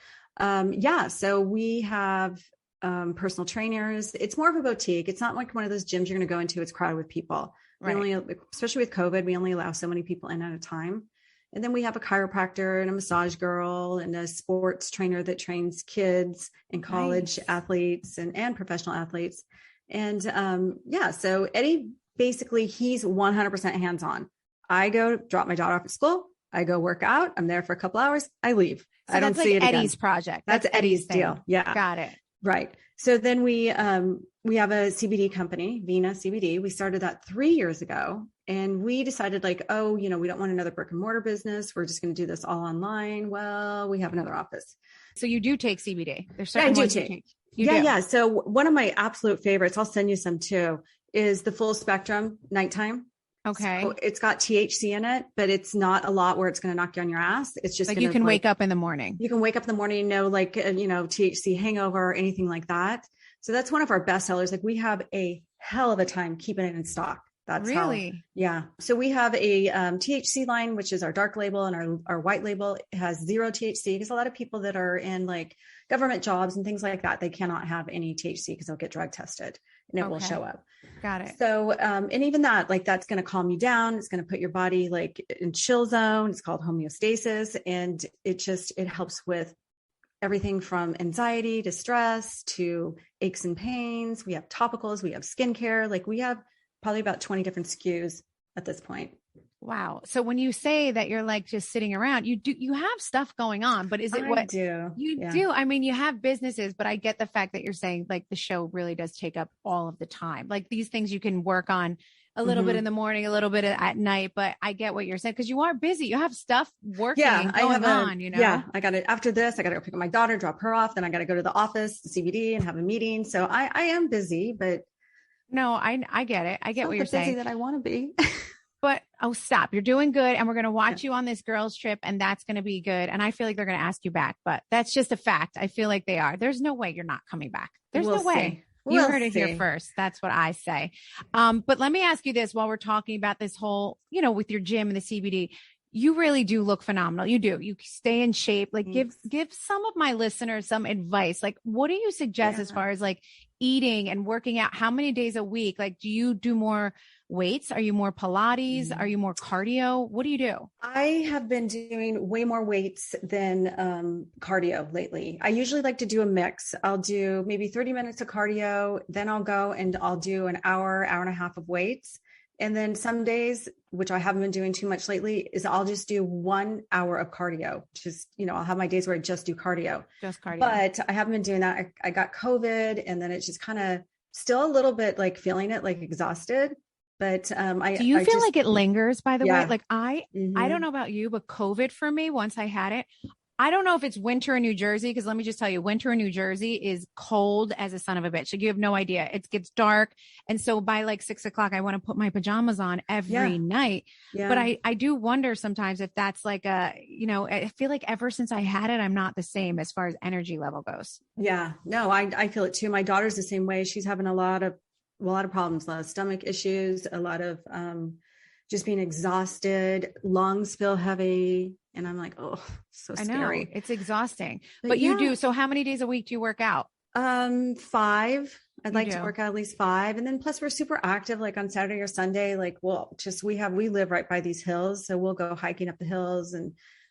so we have personal trainers. It's more of a boutique. It's not like one of those gyms you're going to go into. It's crowded with people. Right. Especially with COVID, we only allow so many people in at a time. And then we have a chiropractor and a massage girl and a sports trainer that trains kids and college athletes and professional athletes. And so Eddie, basically he's 100% hands-on. I go drop my daughter off at school. I go work out. I'm there for a couple hours. I leave. So I don't see it Eddie's again. Project. That's Eddie's deal. Yeah. Got it. Right. So then we have a CBD company, Vina CBD. We started that 3 years ago and we decided we don't want another brick and mortar business. We're just going to do this all online. Well, we have another office. So you do take CBD. There's certain ones you take. Yeah. So one of my absolute favorites, I'll send you some too, is the full spectrum nighttime. Okay. So it's got THC in it, but it's not a lot where it's going to knock you on your ass. It's just like you can wake up in the morning. You can wake up in the morning, THC hangover or anything like that. So that's one of our best sellers. Like we have a hell of a time keeping it in stock. That's really, yeah. So we have a THC line, which is our dark label, and our white label has 0 THC because a lot of people that are in like government jobs and things like that, they cannot have any THC because they'll get drug tested and it will show up. Got it. So, and even that, like that's going to calm you down. It's going to put your body like in chill zone. It's called homeostasis. And it helps with everything from anxiety to stress to aches and pains. We have topicals, we have skincare. Like we have probably about 20 different SKUs at this point. Wow. So when you say that you're like just sitting around, you have stuff going on, but is it what do? You do? I mean, you have businesses, but I get the fact that you're saying like the show really does take up all of the time. Like these things you can work on a little bit in the morning, a little bit at night, but I get what you're saying because you are busy. You have stuff working going on, Yeah. I got it. After this, I got to go pick up my daughter, drop her off. Then I got to go to the office, the CBD and have a meeting. So I am busy, but no, I get it. I get what you're saying. That I want to be. But stop. You're doing good. And we're going to watch you on this girls trip and that's going to be good. And I feel like they're going to ask you back, but that's just a fact. I feel like they are. There's no way you're not coming back. There's no way. You heard it here first. That's what I say. But let me ask you this while we're talking about this whole, with your gym and the CBD, you really do look phenomenal. You do. You stay in shape. Like give some of my listeners some advice. Like, what do you suggest as far as like eating and working out? How many days a week? Like, do you do more weights? Are you more Pilates? Are you more cardio? What do you do? I have been doing way more weights than cardio lately. I usually like to do a mix. I'll do maybe 30 minutes of cardio. Then I'll go and I'll do an hour and a half of weights. And then some days, which I haven't been doing too much lately, is I'll just do 1 hour of cardio. Just, I'll have my days where I just do cardio. Just cardio. But I haven't been doing that. I got COVID and then it's just kind of still a little bit like feeling it, like exhausted. But do you feel like it lingers, by the way? Like I don't know about you, but COVID for me, once I had it, I don't know if it's winter in New Jersey, because let me just tell you, winter in New Jersey is cold as a son of a bitch. Like you have no idea. It gets dark. And so by like 6 o'clock, I want to put my pajamas on every night. Yeah. But I do wonder sometimes if that's like I feel like ever since I had it, I'm not the same as far as energy level goes. Yeah, no, I feel it too. My daughter's the same way. She's having a lot of problems, a lot of stomach issues, a lot of just being exhausted, lungs feel heavy. And I'm like, oh, so scary. I know, it's exhausting, but you do. So how many days a week do you work out? 5. I'd like to work out at least 5. And then plus we're super active, like on Saturday or Sunday, like we live right by these hills. So we'll go hiking up the hills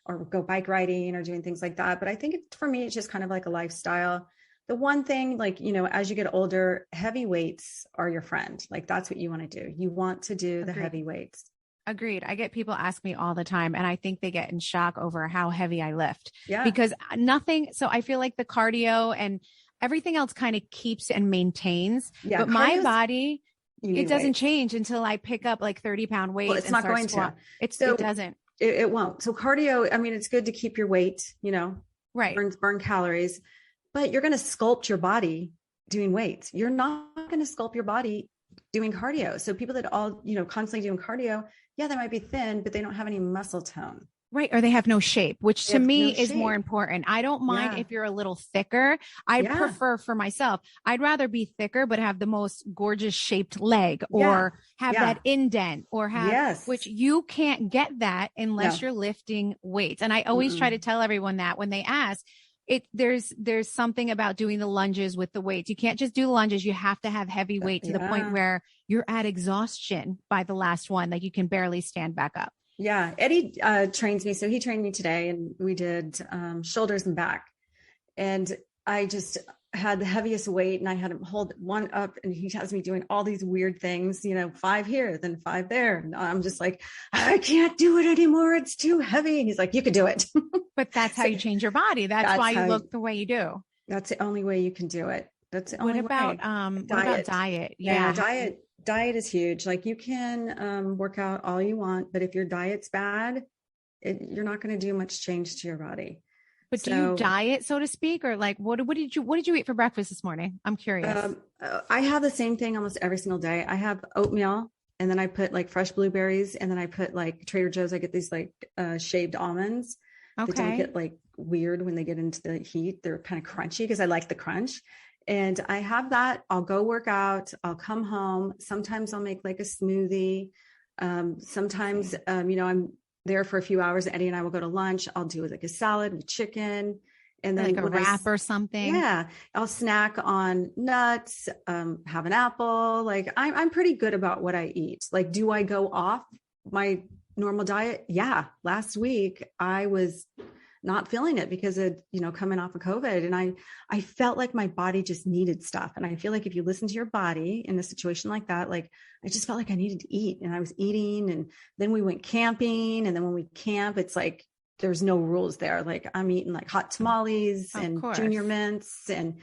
or go bike riding or doing things like that. But I think for me, it's just kind of like a lifestyle. The one thing, like, as you get older, heavy weights are your friend. Like that's what you want to do. You want to do the heavy weights. Agreed. I get people ask me all the time, and I think they get in shock over how heavy I lift Yeah. because nothing. So I feel like the cardio and everything else kind of keeps and maintains, Yeah. but my body, you it need doesn't weights. change until I pick up like 30-pound weights Well, it's and not start going squat. to. It doesn't. It won't. So cardio, I mean, it's good to keep your weight, Right. burn calories, but you're going to sculpt your body doing weights. You're not going to sculpt your body doing cardio. So people that all, constantly doing cardio, yeah, they might be thin, but they don't have any muscle tone. Right. Or they have no shape, which to me is more important. I don't mind if you're a little thicker. I'd prefer for myself. I'd rather be thicker, but have the most gorgeous shaped leg or have that indent or have, which you can't get that unless you're lifting weights. And I always try to tell everyone that when they ask, there's something about doing the lunges with the weights. You can't just do the lunges. You have to have heavy weight to the point where you're at exhaustion by the last one. Like you can barely stand back up. Yeah. Eddie trains me. So he trained me today and we did shoulders and back. And I just had the heaviest weight and I had him hold one up and he has me doing all these weird things, 5 here, then 5 there. And I'm just like, I can't do it anymore. It's too heavy. And he's like, you could do it. But that's how you change your body. That's why you look the way you do. That's the only way you can do it. That's the only way. What about diet? Yeah. Diet is huge. Like you can work out all you want, but if your diet's bad, you're not going to do much change to your body. But do you diet, so to speak, or like what did you eat for breakfast this morning? I'm curious. I have the same thing almost every single day. I have oatmeal and then I put like fresh blueberries and then I put like Trader Joe's. I get these like shaved almonds. Okay. They don't get like weird when they get into the heat. They're kind of crunchy because I like the crunch. And I have that. I'll go work out. I'll come home. Sometimes I'll make like a smoothie. Sometimes, I'm there for a few hours. Eddie and I will go to lunch. I'll do like a salad with chicken and then like a wrap or something. Yeah. I'll snack on nuts, have an apple. Like I'm pretty good about what I eat. Like, do I go off my normal diet? Yeah. Last week I was not feeling it because of, coming off of COVID. And I felt like my body just needed stuff. And I feel like if you listen to your body in a situation like that, like I just felt like I needed to eat and I was eating. And then we went camping. And then when we camp, it's like, there's no rules there. Like I'm eating like hot tamales and junior mints and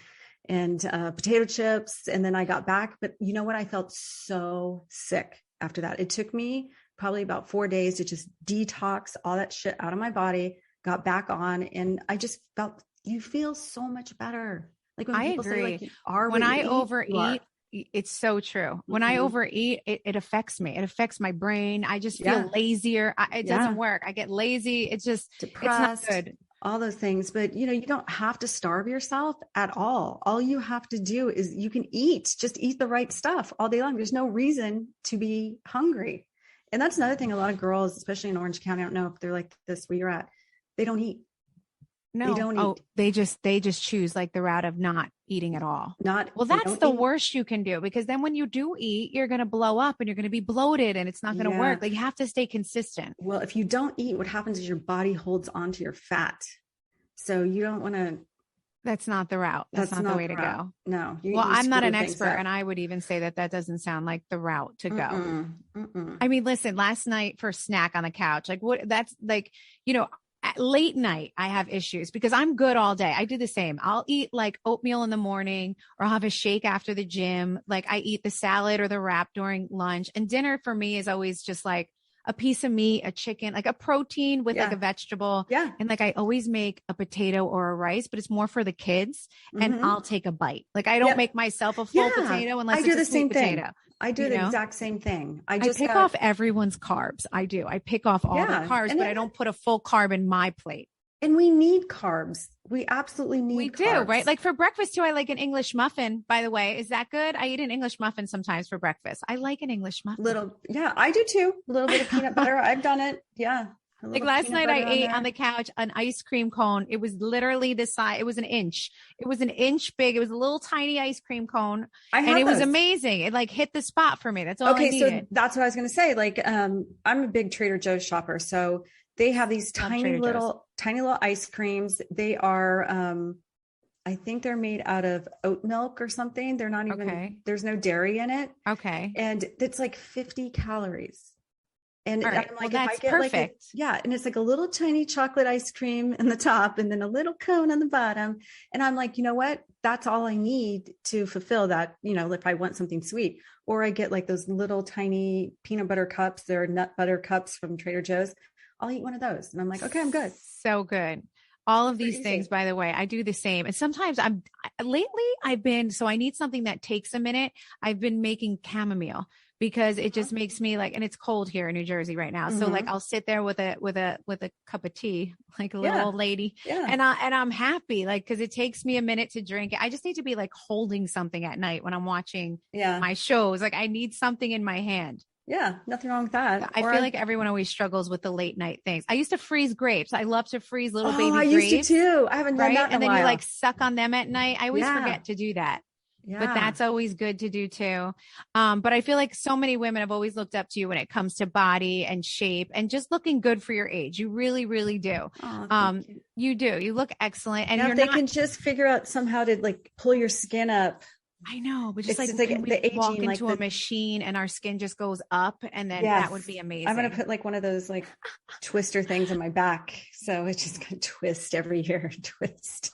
potato chips. And then I got back, but you know what? I felt so sick after that. It took me probably about 4 days to just detox all that shit out of my body, got back on. And I just felt, you feel so much better. Like when people say like, you are when I overeat, it's so true. When I overeat, it affects me. It affects my brain. I just feel lazier. It doesn't work. I get lazy. It's just depressed. It's not good. All those things. But you don't have to starve yourself at all. All you have to do is you can just eat the right stuff all day long. There's no reason to be hungry. And that's another thing. A lot of girls, especially in Orange County, I don't know if they're like this where you're at, they don't eat. No, they don't eat. They just choose like the route of not eating at all. Well, that's the worst you can do, because then when you do eat, you're going to blow up and you're going to be bloated and it's not going to work. Like you have to stay consistent. Well, if you don't eat, what happens is your body holds onto your fat. So you don't want to. That's not the route. That's not the way to go. No. I'm not an expert, and I would even say that doesn't sound like the route to go. I mean, listen, last night for a snack on the couch, like what that's like, at late night, I have issues because I'm good all day. I do the same. I'll eat like oatmeal in the morning or I'll have a shake after the gym. Like I eat the salad or the wrap during lunch, and dinner for me is always just like a piece of meat, a chicken, like a protein with like a vegetable. Yeah. And like, I always make a potato or a rice, but it's more for the kids, and I'll take a bite. Like I don't make myself a full potato unless it's a sweet potato. I do the exact same thing. I pick off everyone's carbs. I do. I pick off all the carbs, but I don't put a full carb in my plate. And we need carbs. We absolutely need carbs. We do, right? Like for breakfast too, I like an English muffin, by the way. Is that good? I eat an English muffin sometimes for breakfast. I like an English muffin. I do too. A little bit of peanut butter. I've done it. Yeah. Like last night I ate on the couch an ice cream cone. It was literally the size. It was an inch. It was an inch big. It was a little tiny ice cream cone. And it was amazing. It like hit the spot for me. That's all I needed. Okay. So that's what I was going to say. Like, I'm a big Trader Joe's shopper. So they have these tiny little ice creams. They are, I think they're made out of oat milk or something. They're not even, there's no dairy in it. Okay. And it's like 50 calories. And All right. I'm like, Well, if I that's get perfect. and it's like a little tiny chocolate ice cream in the top and then a little cone on the bottom. And I'm like, you know what? That's all I need to fulfill that, if I want something sweet. Or I get like those little tiny peanut butter cups. They're nut butter cups from Trader Joe's. I'll eat one of those. And I'm like, okay, I'm good. So good. All of these easy. things, by the way, I do the same. And sometimes so I need something that takes a minute. I've been making chamomile because it just makes me like, and it's cold here in New Jersey right now. So like, I'll sit there with a cup of tea, like a little old lady. Yeah. And I'm happy, like, cause it takes me a minute to drink it. I just need to be like holding something at night when I'm watching my shows. Like I need something in my hand. Yeah, nothing wrong with that. I feel like everyone always struggles with the late night things. I used to freeze grapes. I love to freeze little baby grapes. I used to too. I haven't done that in a while. And then you like suck on them at night. I always forget to do that. Yeah. But that's always good to do too. But I feel like so many women have always looked up to you when it comes to body and shape and just looking good for your age. You really, really do. You do. You look excellent. And if they can just figure out somehow to like pull your skin up. I know, but just it's like the aging, walk into a machine and our skin just goes up, and then that would be amazing. I'm going to put like one of those like twister things on my back. So it's just going to twist every year.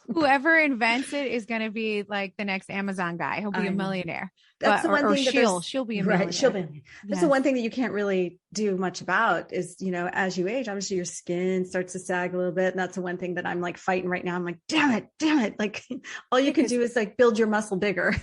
Whoever invents it is going to be like the next Amazon guy. He'll be a millionaire. That's the one thing she'll be a millionaire. Right, she'll be. That's the one thing that you can't really do much about is, as you age, obviously your skin starts to sag a little bit. And that's the one thing that I'm like fighting right now. I'm like, damn it. Like all you can do is like build your muscle bigger.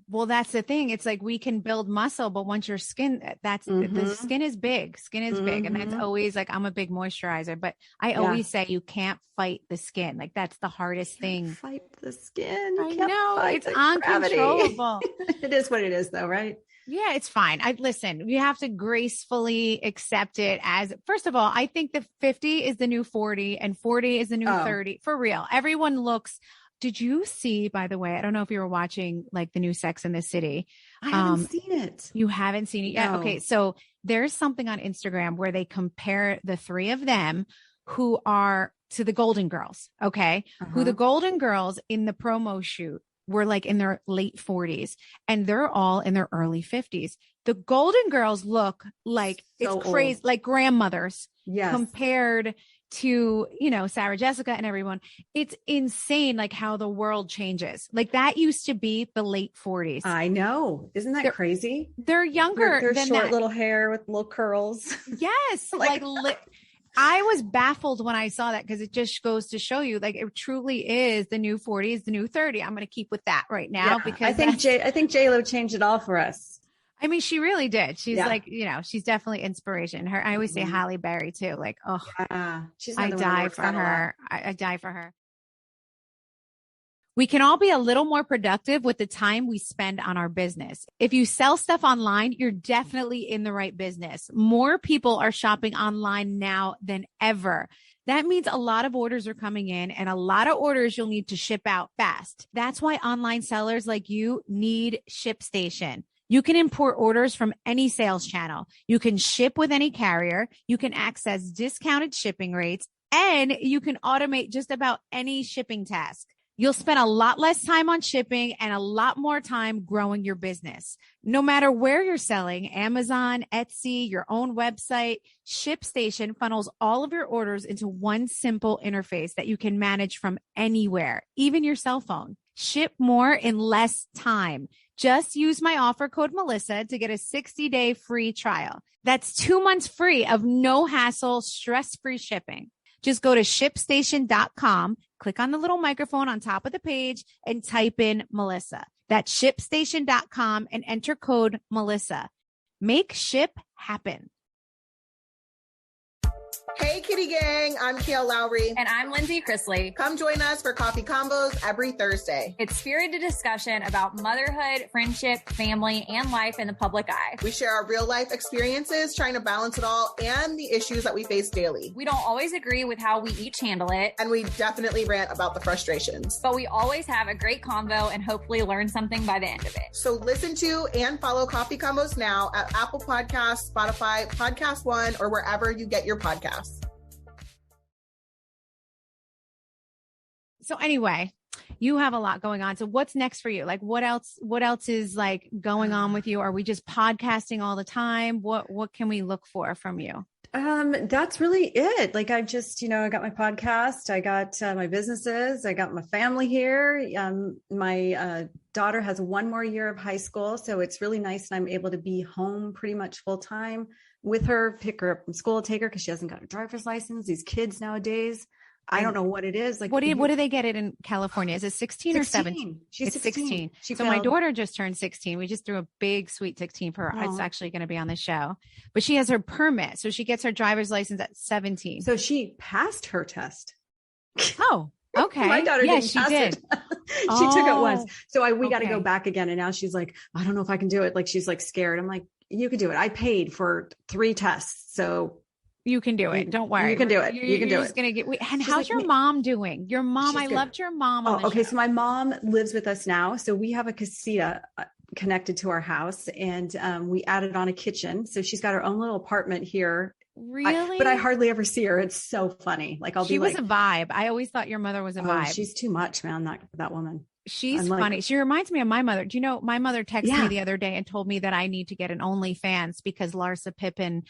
Well, that's the thing. It's like we can build muscle, but once your skin, the skin is big. And that's always like, I'm a big moisturizer, but I always say you can't fight the skin. Like that's the hardest thing. Fight the skin. I know it's uncontrollable. It is what it is though, right? Yeah, it's fine. Listen, you have to gracefully accept it as, first of all, I think that 50 is the new 40 and 40 is the new 30 for real. Everyone looks. Did you see, by the way, I don't know if you were watching like the new Sex and the City. I haven't seen it. You haven't seen it yet? No. Okay. So there's something on Instagram where they compare the three of them who are to the Golden Girls. Okay. Who the Golden Girls in the promo shoot were like in their late 40s and they're all in their early 50s. The Golden Girls look like it's crazy, like grandmothers compared to, Sarah Jessica and everyone. It's insane. Like how the world changes. Like that used to be the late 40s. I know. Isn't that crazy? They're younger. They're than short that. Little hair with little curls. Yes. I was baffled when I saw that because it just goes to show you like it truly is the new 40s, the new 30. I'm going to keep with that right now because I think J-Lo changed it all for us. I mean, she really did. She's like, she's definitely inspiration. I always say Halle Berry too. Like, I die for her. I die for her. We can all be a little more productive with the time we spend on our business. If you sell stuff online, you're definitely in the right business. More people are shopping online now than ever. That means a lot of orders are coming in and a lot of orders you'll need to ship out fast. That's why online sellers like you need ShipStation. You can import orders from any sales channel. You can ship with any carrier. You can access discounted shipping rates and you can automate just about any shipping task. You'll spend a lot less time on shipping and a lot more time growing your business. No matter where you're selling, Amazon, Etsy, your own website, ShipStation funnels all of your orders into one simple interface that you can manage from anywhere, even your cell phone. Ship more in less time. Just use my offer code Melissa to get a 60-day free trial. That's 2 months free of no hassle, stress-free shipping. Just go to ShipStation.com, click on the little microphone on top of the page and type in Melissa. That's ShipStation.com and enter code Melissa. Make ship happen. Hey, Kitty Gang, I'm Kiel Lowry. And I'm Lindsay Chrisley. Come join us for Coffee Combos every Thursday. It's spirited discussion about motherhood, friendship, family, and life in the public eye. We share our real life experiences, trying to balance it all, and the issues that we face daily. We don't always agree with how we each handle it. And we definitely rant about the frustrations. But we always have a great convo and hopefully learn something by the end of it. So listen to and follow Coffee Combos now at Apple Podcasts, Spotify, Podcast One, or wherever you get your podcasts. So anyway, You have a lot going on. So what's next for you? Like what else is like going on with you? Are we just podcasting all the time? What can we look for from you? That's really it. Like I just, I got my podcast, I got my businesses, I got my family here. My daughter has one more year of high school. So it's really nice. And I'm able to be home pretty much full time with her, pick her up from school, take her, because she hasn't got a driver's license. These kids nowadays, I don't know what it is. Like, what do they get it in California? Is it 16 or 17? She's 16. So my daughter just turned 16. We just threw a big sweet 16 for her. Aww. It's actually going to be on the show, but she has her permit. So she gets her driver's license at 17. So she passed her test. Oh, okay. My daughter didn't pass it. She took it once. So we got to go back again. And now she's like, I don't know if I can do it. Like, she's like scared. I'm like, you can do it. I paid for 3 tests. So you can do it. Don't worry. You can do it. You can do it. And how's your mom doing? Your mom, I loved your mom. On the show. So my mom lives with us now. So we have a casita connected to our house, and we added on a kitchen. So she's got her own little apartment here. Really? But I hardly ever see her. It's so funny. Like she was a vibe. I always thought your mother was a vibe. She's too much, man. That woman. She's funny. She reminds me of my mother. Do you know, my mother texted me the other day and told me that I need to get an OnlyFans because Larsa Pippen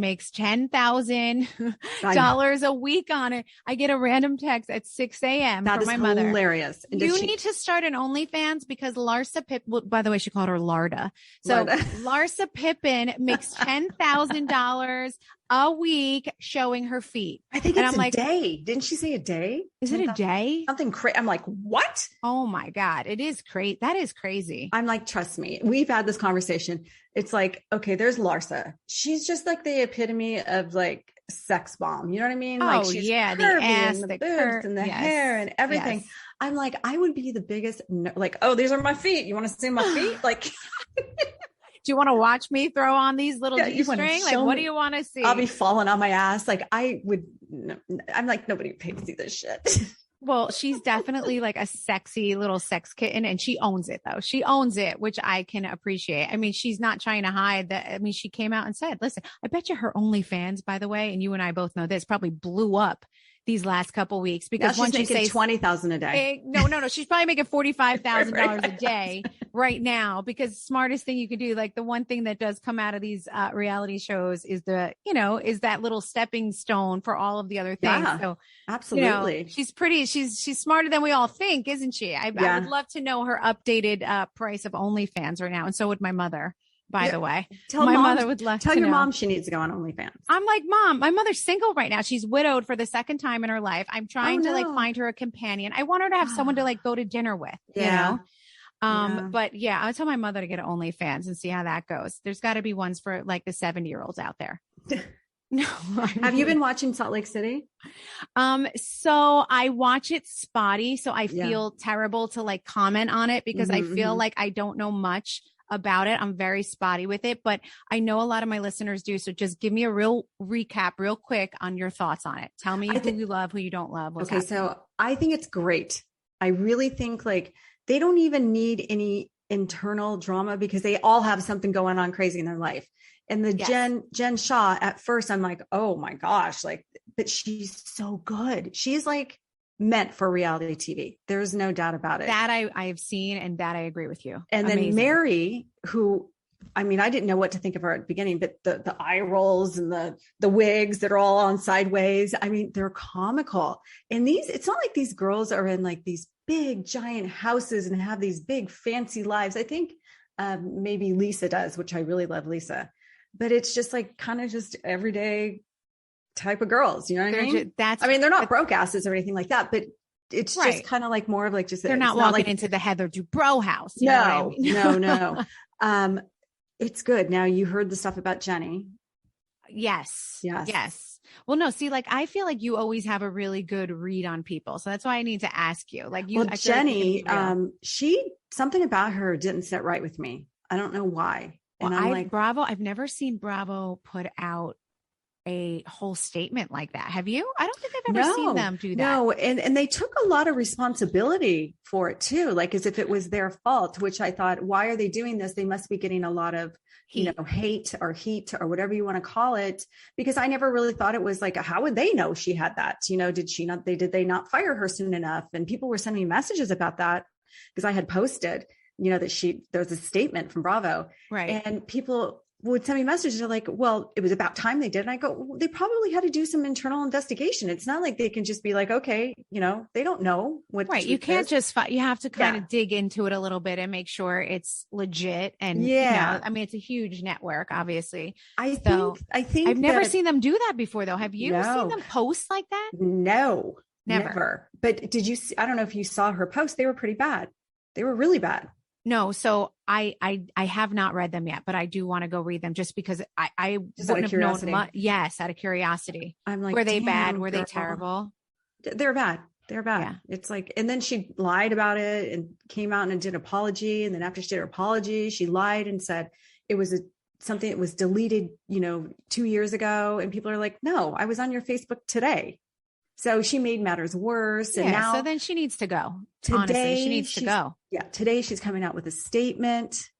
makes $10,000 a week on it. I get a random text at 6 a.m. from my mother. Hilarious. You need to start an OnlyFans because Larsa Pippen, well, by the way, she called her Larda. So Larsa Pippen makes $10,000 a week showing her feet. I think it's a day. Didn't she say a day? Is it a day? Something crazy. I'm like, what? Oh my God. It is crazy. That is crazy. I'm like, trust me. We've had this conversation. It's like, okay, there's Larsa. She's just like the epitome of like sex bomb. You know what I mean? Like, she's the ass, and the boobs and the hair and everything. Yes. I'm like, I would be the biggest, these are my feet. You want to see my feet? Like, do you want to watch me throw on these little G-string? Like, what do you want to see? I'll be falling on my ass. Like I'm like, nobody would pay to see this shit. Well, she's definitely like a sexy little sex kitten, and she owns it though. She owns it, which I can appreciate. I mean, she's not trying to hide that. I mean, she came out and said, listen, I bet you her OnlyFans, by the way, and you and I both know this, probably blew up these last couple weeks because once she's making $20,000 a day. No. She's probably making $45,000 a day right now, because smartest thing you could do. Like the one thing that does come out of these reality shows is is that little stepping stone for all of the other things. Yeah, so absolutely. She's smarter than we all think, isn't she? I would love to know her updated price of OnlyFans right now. And so would my mother. By the way, mother would love to know. Tell your mom she needs to go on OnlyFans. I'm like, Mom, my mother's single right now. She's widowed for the second time in her life. I'm trying to find her a companion. I want her to have someone to go to dinner with, you know? But I'll tell my mother to get an OnlyFans and see how that goes. There's got to be ones for like the 70-year-olds out there. No. Have you been watching Salt Lake City? So I watch it spotty. So I feel terrible to comment on it because I feel like I don't know much about it. I'm very spotty with it, but I know a lot of my listeners do. So just give me a real recap real quick on your thoughts on it. Tell me who you love, who you don't love. Okay. So I think it's great. I really think they don't even need any internal drama because they all have something going on crazy in their life. And the Jen Shaw, at first I'm like, oh my gosh, but she's so good. She's meant for reality TV. There's no doubt about it. That I've seen, and that I agree with you. And then Mary, who, I mean, I didn't know what to think of her at the beginning, but the eye rolls and the wigs that are all on sideways, I mean, they're comical. And it's not like these girls are in these big giant houses and have these big fancy lives. I think maybe Lisa does, which I really love Lisa, but it's just kind of just everyday type of girls, you know what I mean? They're not broke asses or anything like that, but it's just kind of more of just, they're not walking into the Heather Dubrow house. No. It's good. Now you heard the stuff about Jenny. Yes. Well, no, see, I feel like you always have a really good read on people. So that's why I need to ask you. Jenny, something about her didn't sit right with me. I don't know why. And Bravo. I've never seen Bravo put out a whole statement like that. Have you? I don't think I've ever seen them do that. No. And they took a lot of responsibility for it too, like as if it was their fault, which I thought, why are they doing this? They must be getting a lot of, hate or whatever you want to call it, because I never really thought it was like, how would they know she had that? Did they not fire her soon enough? And people were sending me messages about that because I had posted, that there was a statement from Bravo, right? And people would send me messages. They're like, well, it was about time they did. And I go, well, they probably had to do some internal investigation. It's not like they can just be like, okay, they don't know what. Right. You can't just, you have to kind of dig into it a little bit and make sure it's legit. And it's a huge network, obviously. I think I've never seen them do that before though. Have you seen them post like that? No, never. But did you see, I don't know if you saw her post. They were pretty bad. They were really bad. No, so I have not read them yet, but I do want to go read them just because I just wouldn't have known much. Yes, out of curiosity. I'm like, were they bad? Were they terrible? They're bad. They're bad. Yeah. It's like, and then she lied about it and came out and did an apology. And then after she did her apology, she lied and said it was something that was deleted, 2 years ago. And people are like, no, I was on your Facebook today. So she made matters worse. And now, so then she needs to go. Honestly, she needs to go. Yeah. Today she's coming out with a statement.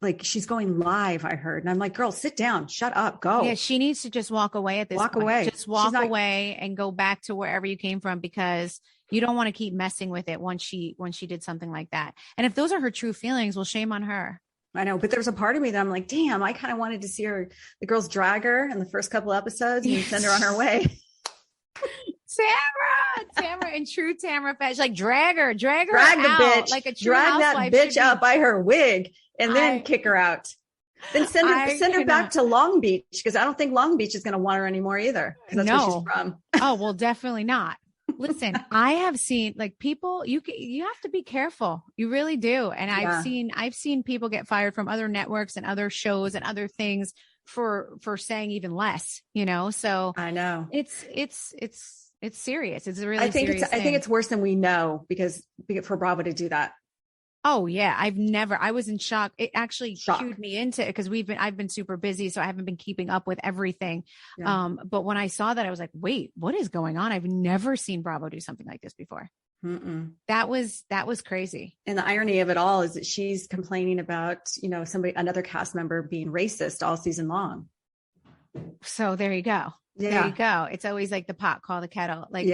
Like she's going live, I heard. And I'm like, girl, sit down, shut up, go. Yeah. She needs to just walk away at this point. Away. Just walk away and go back to wherever you came from, because you don't want to keep messing with it once she did something like that. And if those are her true feelings, well, shame on her. I know, but there's a part of me that I'm like, damn, I kind of wanted to see the girls drag her in the first couple episodes and send her on her way. Tamra in true Tamra fashion, like drag her drag out, the bitch, like a true drag housewife that bitch out by her wig and then kick her out. Then send her back to Long Beach, because I don't think Long Beach is going to want her anymore either. That's where she's from. Oh, well, definitely not. Listen, I have seen like people, you have to be careful. You really do. And I've seen people get fired from other networks and other shows and other things for saying even less, so I know it's serious. It's a really serious thing. I think it's worse than we know, because for Bravo to do that. Oh yeah. I was in shock. It actually cued me into it because I've been super busy. So I haven't been keeping up with everything. Yeah. But when I saw that, I was like, wait, what is going on? I've never seen Bravo do something like this before. Mm-mm. That was crazy. And the irony of it all is that she's complaining about, another cast member being racist all season long. So there you go. Yeah. There you go. It's always like the pot call the kettle. Like,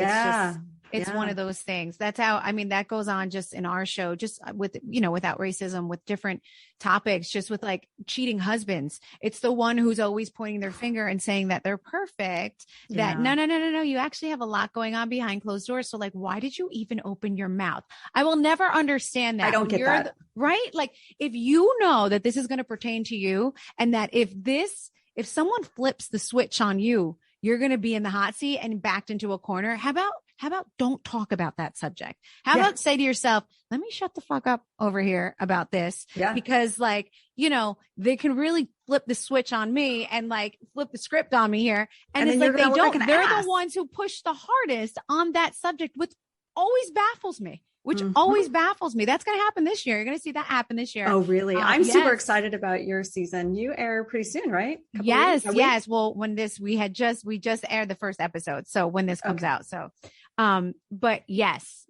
it's one of those things. That's how, that goes on just in our show, just with, without racism, with different topics, just with like cheating husbands. It's the one who's always pointing their finger and saying that they're perfect, that no, you actually have a lot going on behind closed doors. So like, why did you even open your mouth? I will never understand that. I don't get that. Right? Like if you know that this is going to pertain to you, and that if someone flips the switch on you, you're going to be in the hot seat and backed into a corner. How about don't talk about that subject? How about say to yourself, let me shut the fuck up over here about this. Yeah. Because like, they can really flip the switch on me and like flip the script on me here. And it's like, they don't, they're the ones who push the hardest on that subject, which always baffles me. That's going to happen this year. You're going to see that happen this year. Oh, really? I'm super excited about your season. You air pretty soon, right? Yes. Well, when we just aired the first episode. So when this comes out, but yes.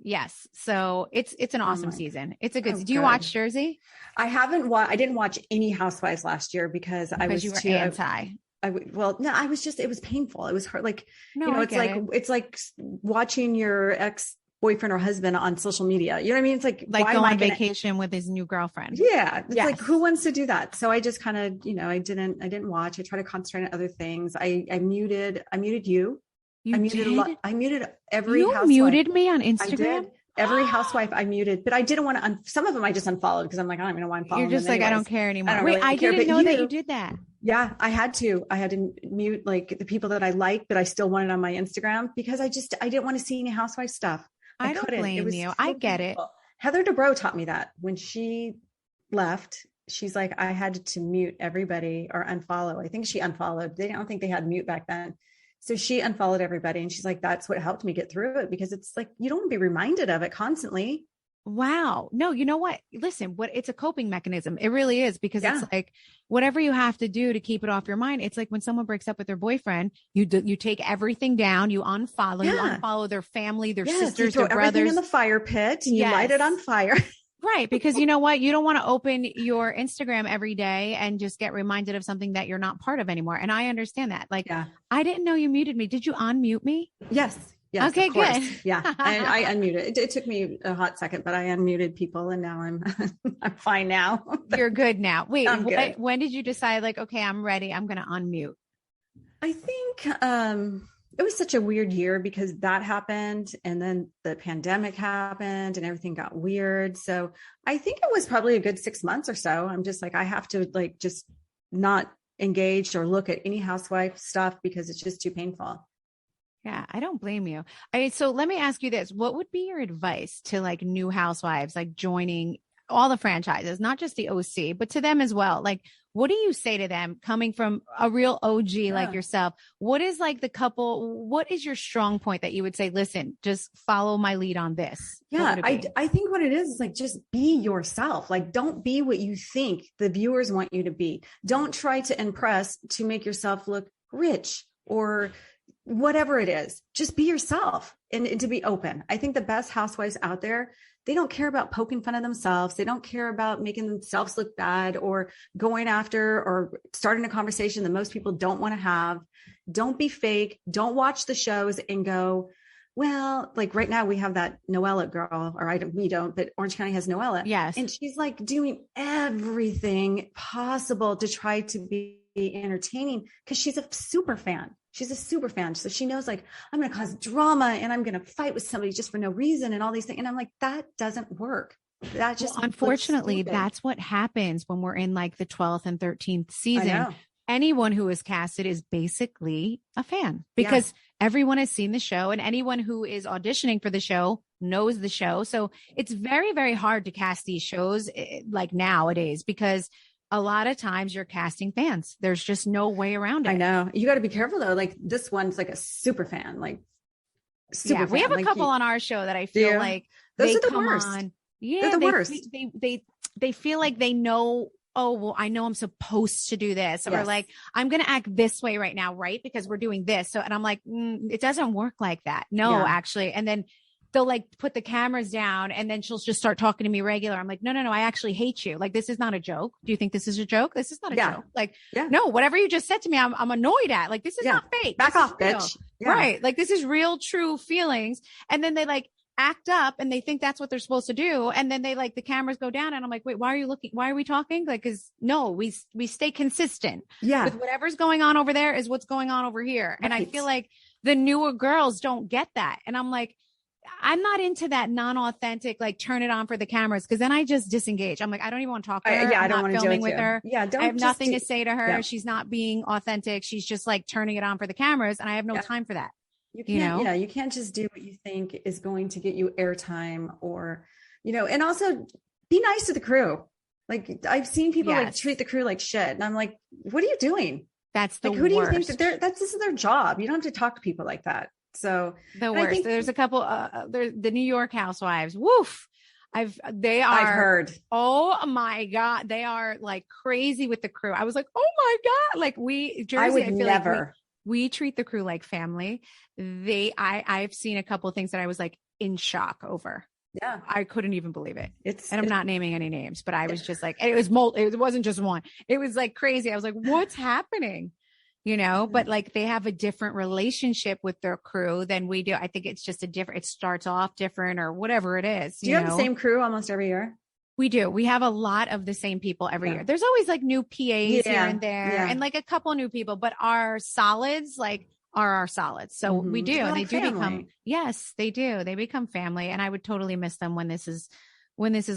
So it's an awesome season. It's a good. Do you watch Jersey? I haven't. I didn't watch any Housewives last year because I was too anti. It was painful. It was hard. Like, it's like watching your ex-boyfriend or husband on social media. You know what I mean? It's like go on vacation with his new girlfriend. Yeah. It's like, who wants to do that? So I just kind of, I didn't watch. I try to concentrate on other things. I muted you. I muted every housewife. You muted me on Instagram? I did. Every housewife I muted, but I didn't want to, some of them I just unfollowed because I'm like, I don't even know why I'm following. You're just like, I don't care anymore. I didn't know that you did that. Yeah, I had to mute like the people that I liked, but I still wanted on my Instagram because I didn't want to see any housewife stuff. I don't blame you. I get it. Heather Dubrow taught me that when she left. She's like, I had to mute everybody or unfollow. I think she unfollowed. I don't think they had mute back then. So she unfollowed everybody. And she's like, that's what helped me get through it, because it's like, you don't want to be reminded of it constantly. Wow. No, you know what? Listen, it's a coping mechanism. It really is, because it's like whatever you have to do to keep it off your mind. It's like when someone breaks up with their boyfriend, you take everything down, you unfollow their family, their sisters, you throw their brothers everything in the fire pit and you light it on fire. Right. Because you know what? You don't want to open your Instagram every day and just get reminded of something that you're not part of anymore. And I understand that. Like, I didn't know you muted me. Did you unmute me? Yes. Yes. Okay, good. Yeah. I unmuted. It took me a hot second, but I unmuted people and now I'm fine now. You're good now. Wait, good. When did you decide like, okay, I'm ready. I'm going to unmute? I think, it was such a weird year because that happened and then the pandemic happened and everything got weird. So I think it was probably a good 6 months or so. I'm just like, I have to like, just not engage or look at any housewife stuff because it's just too painful. Yeah, I don't blame you. So let me ask you this. What would be your advice to like new housewives, like joining all the franchises, not just the OC, but to them as well? Like, what do you say to them coming from a real OG like yourself? What is like what is your strong point that you would say, listen, just follow my lead on this? Yeah, I think what it is like, just be yourself. Like, don't be what you think the viewers want you to be. Don't try to impress to make yourself look rich or whatever it is. Just be yourself and to be open. I think the best housewives out there, they don't care about poking fun of themselves. They don't care about making themselves look bad or going after or starting a conversation that most people don't want to have. Don't be fake. Don't watch the shows and go, well, like right now we have that Noella girl, or we don't, but Orange County has Noella. Yes. And she's like doing everything possible to try to be entertaining because she's a super fan. She's a super fan. So she knows like, I'm going to cause drama and I'm going to fight with somebody just for no reason and all these things. And I'm like, that doesn't work. That just, unfortunately, that's what happens when we're in like the 12th and 13th season. Anyone who is casted is basically a fan because everyone has seen the show and anyone who is auditioning for the show knows the show. So it's very, very hard to cast these shows like nowadays because a lot of times you're casting fans. There's just no way around it. I know. You got to be careful though. Like this one's like a super fan, like super fan. We have a couple on our show that I feel like those are the worst. Yeah. They're the worst. They feel like they know, oh, well, I know I'm supposed to do this. Or like, I'm going to act this way right now. Right. Because we're doing this. So, and I'm like, it doesn't work like that. No, actually. And then they'll like put the cameras down and then she'll just start talking to me regular. I'm like, no, I actually hate you. Like, this is not a joke. Do you think this is a joke? This is not a joke. Like, no, whatever you just said to me, I'm annoyed at. Like, this is not fake. Back off, bitch. Yeah. Right. Like, this is real, true feelings. And then they like act up and they think that's what they're supposed to do. And then they like, the cameras go down and I'm like, wait, why are you looking? Why are we talking? Like, cause no, we stay consistent. Yeah. With whatever's going on over there is what's going on over here. Right. And I feel like the newer girls don't get that. And I'm like, I'm not into that non-authentic, like turn it on for the cameras. Cause then I just disengage. I'm like, I don't even want to talk to her. I don't want to deal with her. Yeah. I have nothing to say to her. Yeah. She's not being authentic. She's just like turning it on for the cameras. And I have no time for that. You can't, you can't just do what you think is going to get you airtime or, and also be nice to the crew. Like I've seen people like treat the crew like shit. And I'm like, what are you doing? That's the worst. Who do you think that this is their job? You don't have to talk to people like that. So the worst. There's a couple, the New York housewives. Woof. I've heard. Oh my God. They are like crazy with the crew. I was like, oh my God. Like Jersey, I feel never. Like we treat the crew like family. I've seen a couple of things that I was like in shock over. Yeah. I couldn't even believe it. And I'm not naming any names, but I was just like, it wasn't just one. It was like crazy. I was like, what's happening? But like they have a different relationship with their crew than we do. I think it's just it starts off different or whatever it is. Do you have the same crew almost every year? We do. We have a lot of the same people every year. There's always like new PAs here and there and like a couple new people, but our solids are our solids. So we do. And they do become, yes, they do. They become family. And I would totally miss them when this is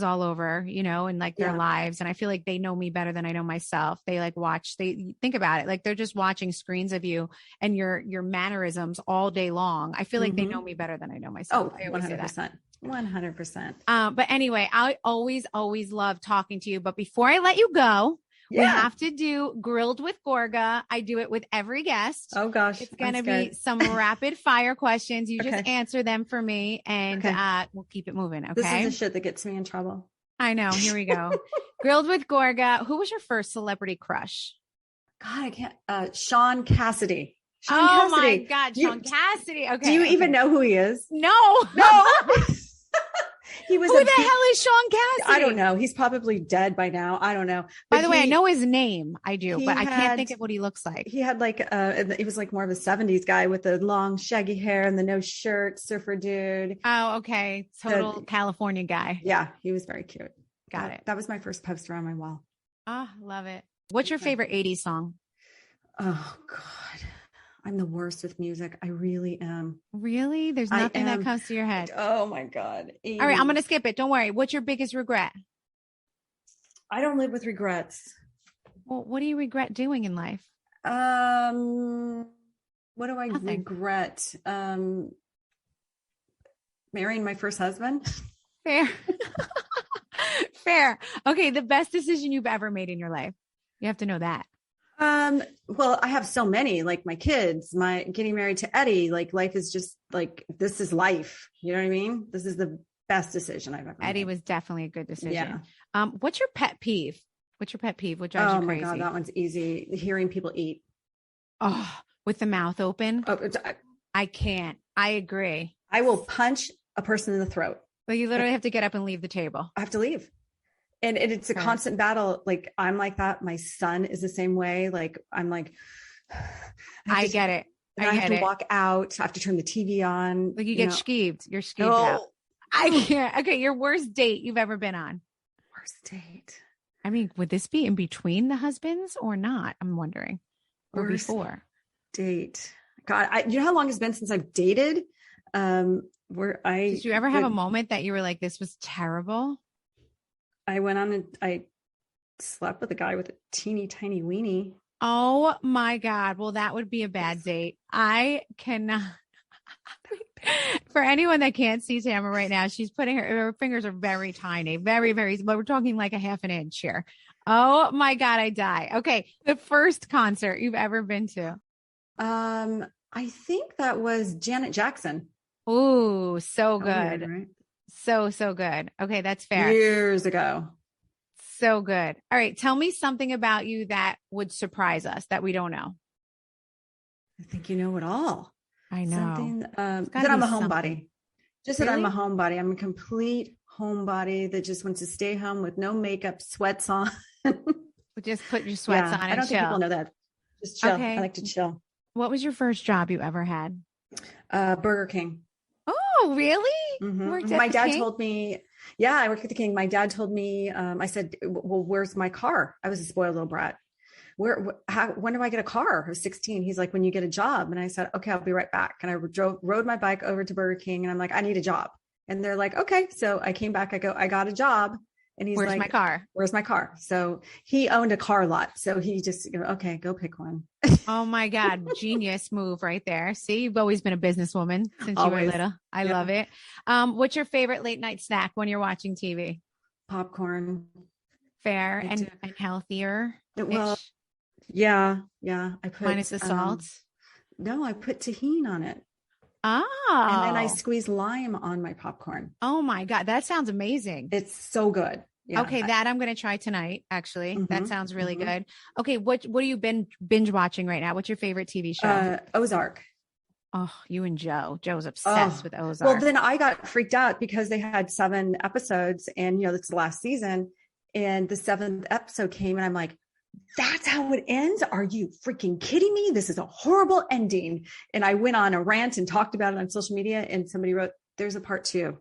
all over, and like their lives. And I feel like they know me better than I know myself. They like they think about it. Like they're just watching screens of you and your mannerisms all day long. I feel like they know me better than I know myself. Oh, 100%. 100%. But anyway, I always love talking to you. But before I let you go, We have to do grilled with Gorga. I do it with every guest. Oh gosh. It's going to be some rapid fire questions. You just answer them for me and we'll keep it moving. Okay. This is the shit that gets me in trouble. I know. Here we go. Grilled with Gorga. Who was your first celebrity crush? God, I can't. Sean Cassidy. My God. Sean Cassidy. Okay. Do you even know who he is? No. He was. Who the hell is Sean Cassidy? I don't know. He's probably dead by now. I don't know. By the way, I know his name. I do, but I can't think of what he looks like. He had he was like more of a 70s guy with the long shaggy hair and the no shirt, surfer dude. Oh, okay. Total California guy. Yeah. He was very cute. Got it. That was my first poster on my wall. Oh, love it. What's your favorite 80s song? Oh God. I'm the worst with music. I really am. Really? There's nothing that comes to your head. Oh my God. 80s. All right. I'm going to skip it. Don't worry. What's your biggest regret? I don't live with regrets. Well, what do you regret doing in life? What do I regret? Marrying my first husband. Fair. Fair. Okay. The best decision you've ever made in your life. You have to know that. Well, I have so many, like my kids, my getting married to Eddie, like life is just like, this is life. You know what I mean? This is the best decision I've ever made. Eddie was definitely a good decision. Yeah. What's your pet peeve? What's your pet peeve? What drives you crazy? Oh my God, that one's easy. Hearing people eat. Oh, with the mouth open. Oh, I can't. I agree. I will punch a person in the throat. But you literally have to get up and leave the table. I have to leave. And it's a constant battle. Like I'm like that. My son is the same way. Like I'm like, I get it. I have to walk out. I have to turn the TV on. Like you get skeeved. You're skeeved out. I can't. Okay. Your worst date you've ever been on. Worst date. I mean, would this be in between the husbands or not? I'm wondering. Or worst before. Date. God, you know how long it's been since I've dated? Did you ever have a moment that you were like, this was terrible? I slept with a guy with a teeny tiny weenie. Oh my God. Well, that would be a bad date. I cannot. For anyone that can't see Tamra right now, she's putting her fingers are very tiny, very, very, but we're talking like a half an inch here. Oh my God. I die. Okay. The first concert you've ever been to. I think that was Janet Jackson. Ooh, so good. Weird, right? So good. Okay. That's fair. Years ago. So good. All right. Tell me something about you that would surprise us that we don't know. I think you know it all. I know. Something, that I'm a homebody. Just that I'm a homebody. I'm a complete homebody that just wants to stay home with no makeup, sweats on. Just put your sweats on and I don't chill. think people know that. Just chill. Okay. I like to chill. What was your first job you ever had? Burger King. Oh, really? Mm-hmm. My dad told me, I worked at the King. My dad told me, I said, well, where's my car? I was a spoiled little brat. When do I get a car? I was 16. He's like, when you get a job. And I said, okay, I'll be right back. And I rode my bike over to Burger King and I'm like, I need a job. And they're like, okay. So I came back, I got a job. And he's where's my car? Where's my car? So he owned a car lot. So he just, okay, go pick one. Oh my God. Genius move right there. See, you've always been a businesswoman since you were little. I love it. What's your favorite late night snack when you're watching TV? Popcorn. Fair and healthier. Well, yeah. I put minus the salt. No, I put tahini on it. Oh. And then I squeeze lime on my popcorn. Oh my God. That sounds amazing. It's so good. Yeah. Okay. That I'm going to try tonight. Actually, that sounds really good. Okay. What are you binge watching right now? What's your favorite TV show? Ozark. Oh, you and Joe. Joe's obsessed with Ozark. Well, then I got freaked out because they had 7 episodes and, it's the last season and the 7th episode came and I'm like, that's how it ends? Are you freaking kidding me? This is a horrible ending. And I went on a rant and talked about it on social media and somebody wrote, there's a part 2.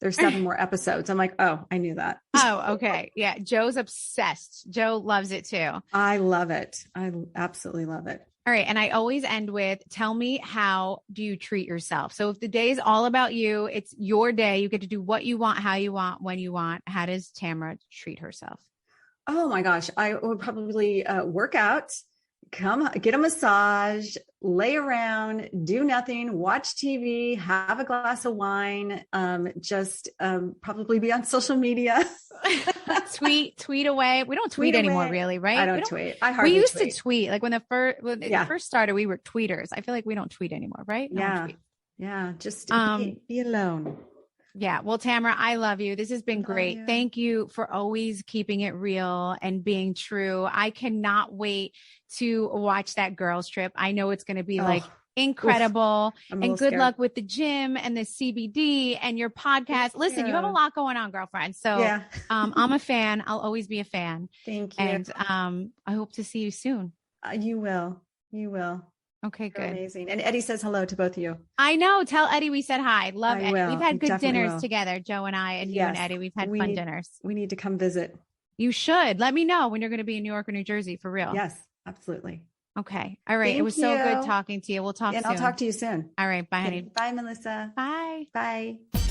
There's 7 more episodes. I'm like, oh, I knew that. Oh, okay. Yeah. Joe's obsessed. Joe loves it too. I love it. I absolutely love it. All right. And I always end with, tell me, how do you treat yourself? So if the day is all about you, it's your day, you get to do what you want, how you want, when you want. How does Tamra treat herself? Oh my gosh. I would probably work out, come get a massage, lay around, do nothing, watch TV, have a glass of wine, just probably be on social media. tweet away. We don't tweet anymore, really, right? I don't tweet. I hardly We used tweet. to tweet. Like when it first started, we were tweeters. I feel like we don't tweet anymore, right? Yeah. Just be alone. Yeah. Well, Tamra, I love you. This has been great. You. Thank you for always keeping it real and being true. I cannot wait to watch that girls trip. I know it's going to be like incredible. And good luck with the gym and the CBD and your podcast. Listen, you have a lot going on, girlfriend. So I'm a fan. I'll always be a fan. Thank you. And I hope to see you soon. You will. Okay, good. Amazing. And Eddie says hello to both of you. I know. Tell Eddie we said hi. Love Eddie. We've had good dinners will. Together, Joe and I, and you and Eddie. We've had fun dinners. We need to come visit. You should. Let me know when you're going to be in New York or New Jersey for real. Yes, absolutely. Okay. All right. It was so good talking to you. We'll talk soon. And I'll talk to you soon. All right. Bye, honey. Bye, Melissa. Bye. Bye.